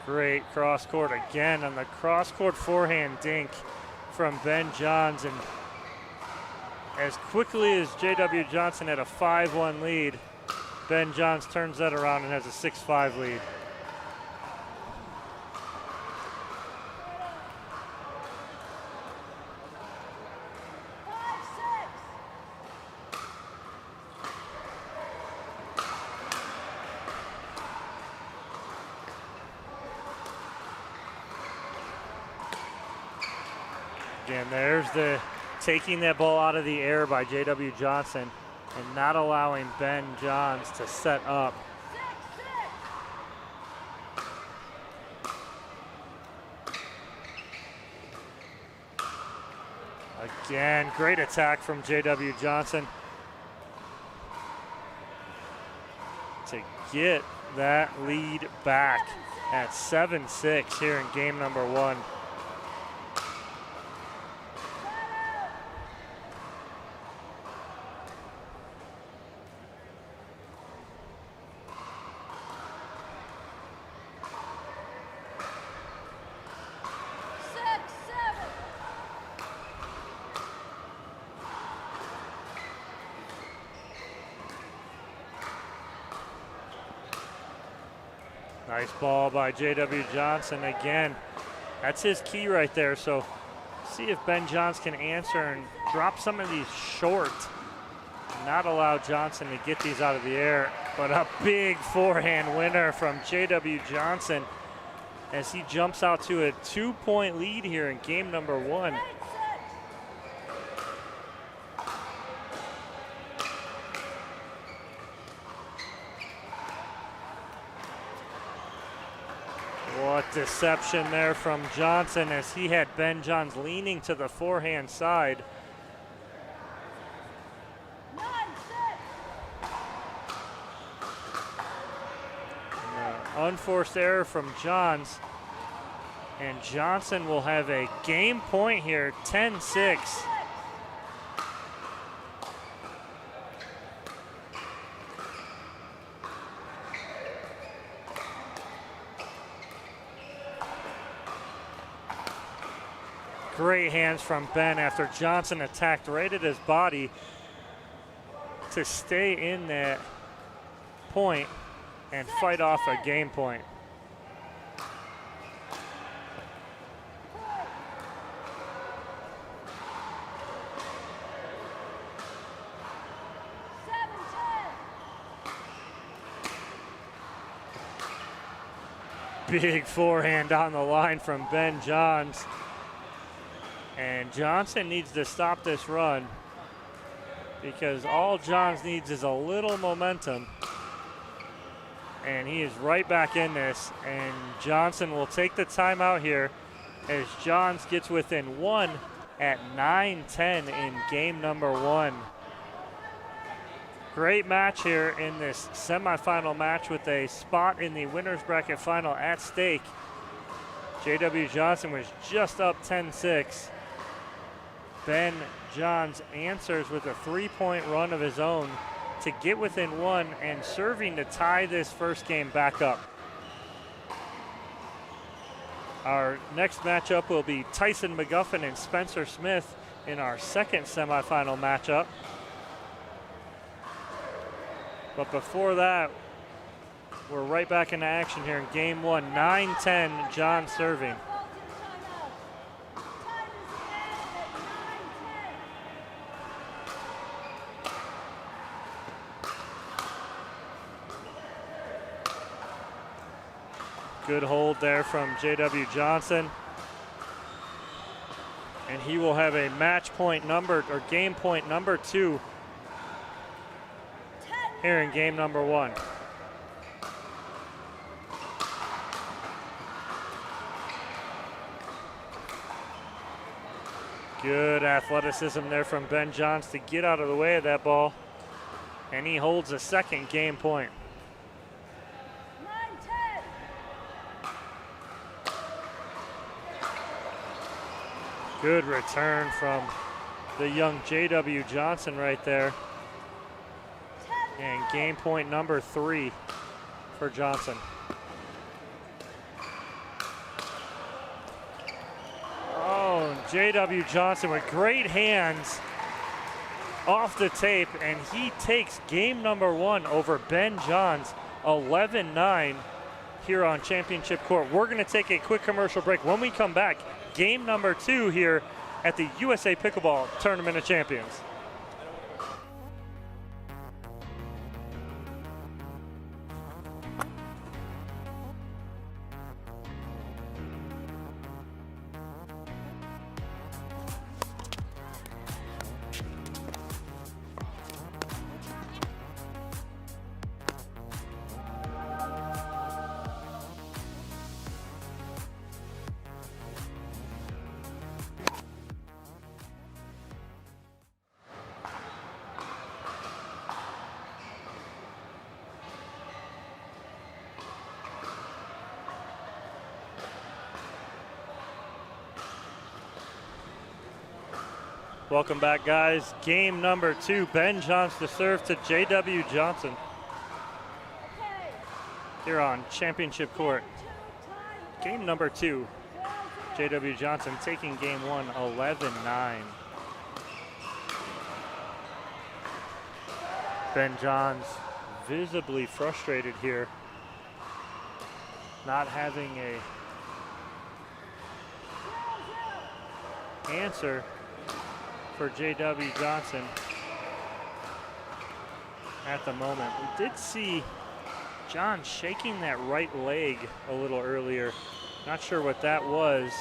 Great cross court again on the cross court forehand dink from Ben Johns, and as quickly as J.W. Johnson had a 5-1 lead, Ben Johns turns that around and has a 6-5 lead. Again, there's the taking that ball out of the air by J.W. Johnson and not allowing Ben Johns to set up. Again, great attack from J.W. Johnson to get that lead back at 7-6 here in game number one. Nice ball by J.W. Johnson again. That's his key right there. So see if Ben Johns can answer and drop some of these short. Not allow Johnson to get these out of the air, but a big forehand winner from J.W. Johnson as he jumps out to a 2-point lead here in game number one. What deception there from Johnson as he had Ben Johns leaning to the forehand side. Unforced error from Johns. And Johnson will have a game point here, 10-6. Great hands from Ben after Johnson attacked right at his body to stay in that point and fight off a game point. Big forehand on the line from Ben Johns. And Johnson needs to stop this run. because all Johns needs is a little momentum. And he is right back in this, and Johnson will take the timeout here as Johns gets within 1 at 9-10 in game number 1. Great match here in this semifinal match with a spot in the winner's bracket final at stake. J.W. Johnson was just up 10-6. Ben Johns answers with a 3-point run of his own to get within 1 and serving to tie this first game back up. Our next matchup will be Tyson McGuffin and Spencer Smith in our second semifinal matchup. But before that, we're right back into action here in game 1. 9-10, John serving. Good hold there from J.W. Johnson. And he will have a match point number, or game point number 2 here in game number 1. Good athleticism there from Ben Johns to get out of the way of that ball. And he holds a second game point. Good return from the young J.W. Johnson right there. And game point number 3 for Johnson. Oh, J.W. Johnson with great hands off the tape, and he takes game number 1 over Ben Johns, 11-9 here on Championship Court. We're going to take a quick commercial break. When we come back, game number 2 here at the USA Pickleball Tournament of Champions. Welcome back, guys. Game number 2, Ben Johns to serve to J.W. Johnson here on Championship Court. Game number 2, J.W. Johnson taking game 1, 11-9. Ben Johns visibly frustrated here, not having a answer for J.W. Johnson at the moment. We did see John shaking that right leg a little earlier. Not sure what that was.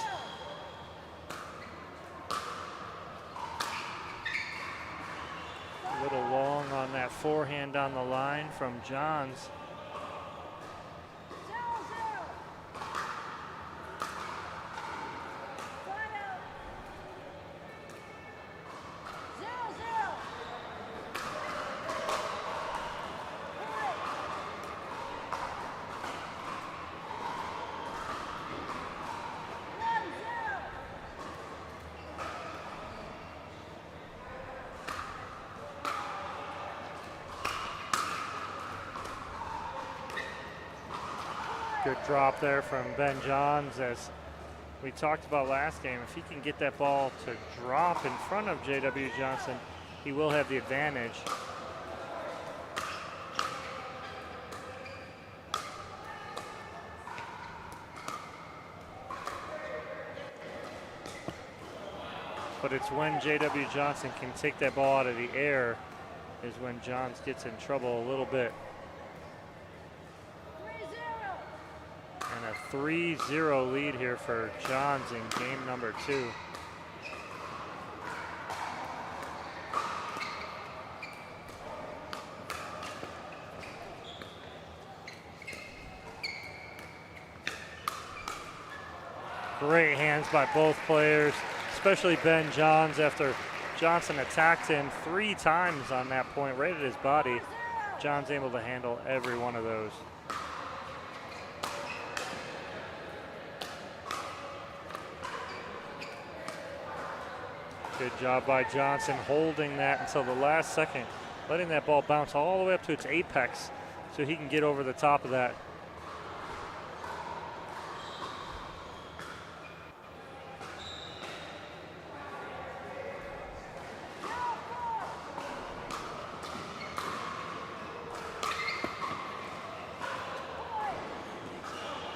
A little long on that forehand on the line from Johns. Good drop there from Ben Johns. As we talked about last game, if he can get that ball to drop in front of J.W. Johnson, he will have the advantage. But it's when J.W. Johnson can take that ball out of the air is when Johns gets in trouble a little bit. And a 3-0 lead here for Johns in game number 2. Great hands by both players, especially Ben Johns after Johnson attacked him 3 times on that point, right at his body. Johns able to handle every one of those. Good job by Johnson holding that until the last second, letting that ball bounce all the way up to its apex so he can get over the top of that.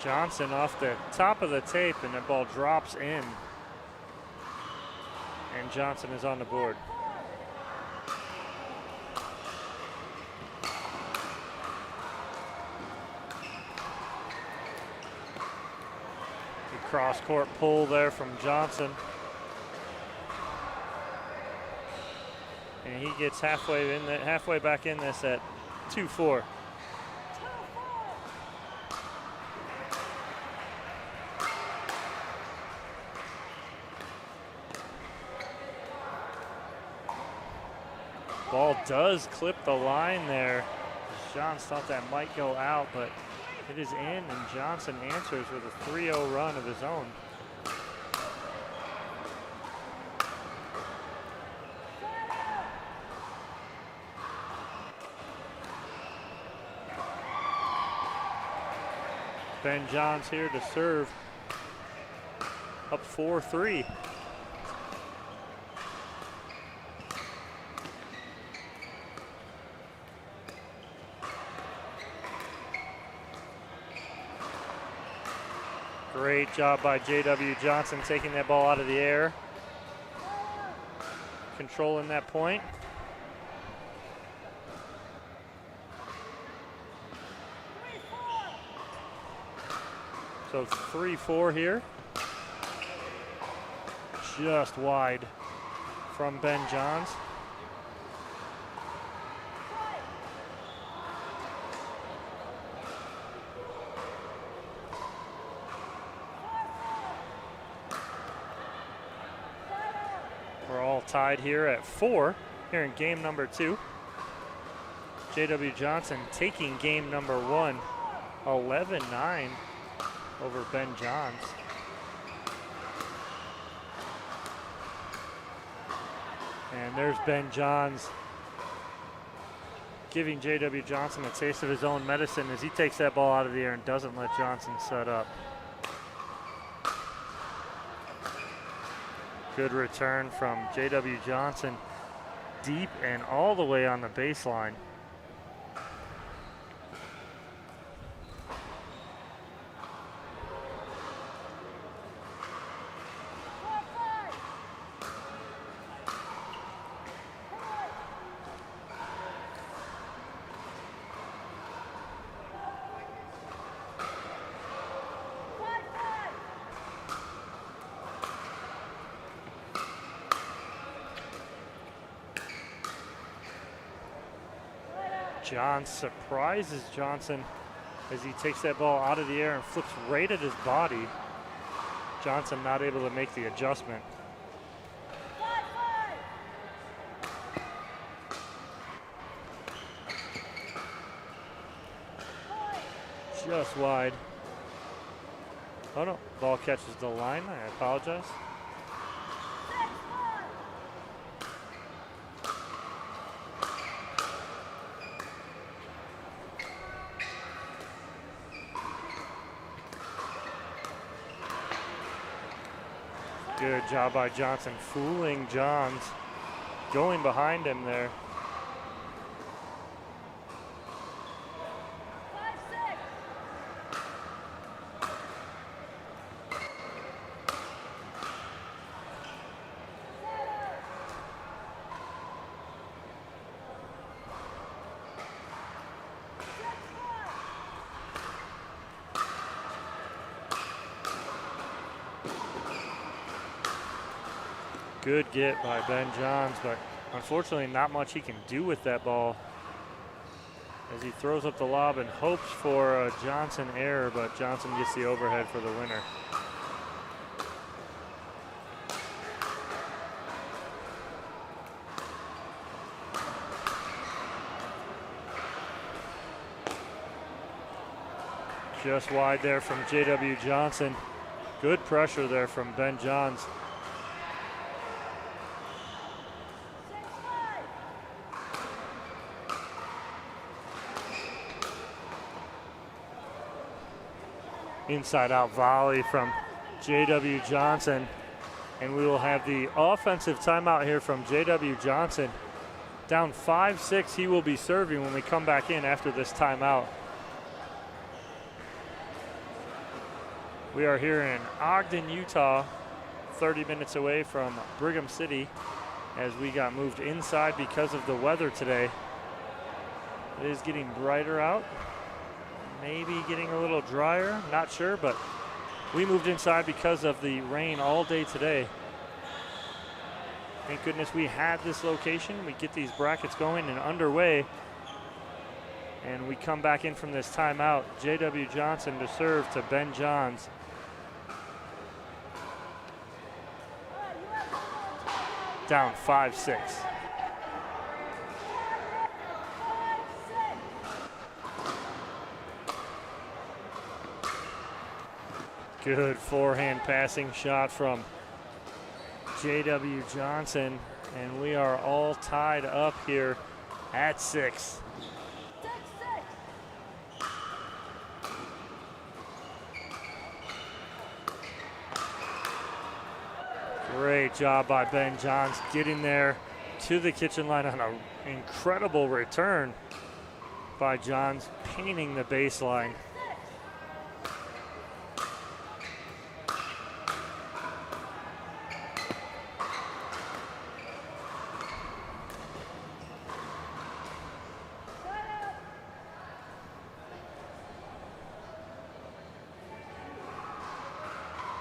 Johnson off the top of the tape, and the ball drops in. And Johnson is on the board. The cross-court pull there from Johnson. And he gets halfway back in this at 2-4. Ball does clip the line there. Johns thought that might go out, but it is in, and Johnson answers with a 3-0 run of his own. Ben Johns here to serve, up 4-3. Great job by J.W. Johnson taking that ball out of the air, controlling that point. So 3-4 here. Just wide from Ben Johns. Tied here at 4 here in game number 2. J.W. Johnson taking game number 1, 11-9 over Ben Johns. And there's Ben Johns giving J.W. Johnson a taste of his own medicine as he takes that ball out of the air and doesn't let Johnson set up. Good return from J.W. Johnson, deep and all the way on the baseline. Johns surprises Johnson as he takes that ball out of the air and flips right at his body. Johnson not able to make the adjustment. Just wide. Oh no, ball catches the line. I apologize. Good job by Johnson, fooling Johns, going behind him there. Good get by Ben Johns, but unfortunately not much he can do with that ball as he throws up the lob and hopes for a Johnson error, but Johnson gets the overhead for the winner. Just wide there from J.W. Johnson. Good pressure there from Ben Johns. Inside out volley from J.W. Johnson. And we will have the offensive timeout here from J.W. Johnson. Down 5-6, he will be serving when we come back in after this timeout. We are here in Ogden, Utah, 30 minutes away from Brigham City, as we got moved inside because of the weather today. It is getting brighter out, maybe getting a little drier, not sure, but we moved inside because of the rain all day today. Thank goodness we had this location. We get these brackets going and underway, and we come back in from this timeout. J.W. Johnson to serve to Ben Johns. Down 5-6. Good forehand passing shot from J.W. Johnson, and we are all tied up here at 6. Great job by Ben Johns getting there to the kitchen line on an incredible return by Johns, painting the baseline.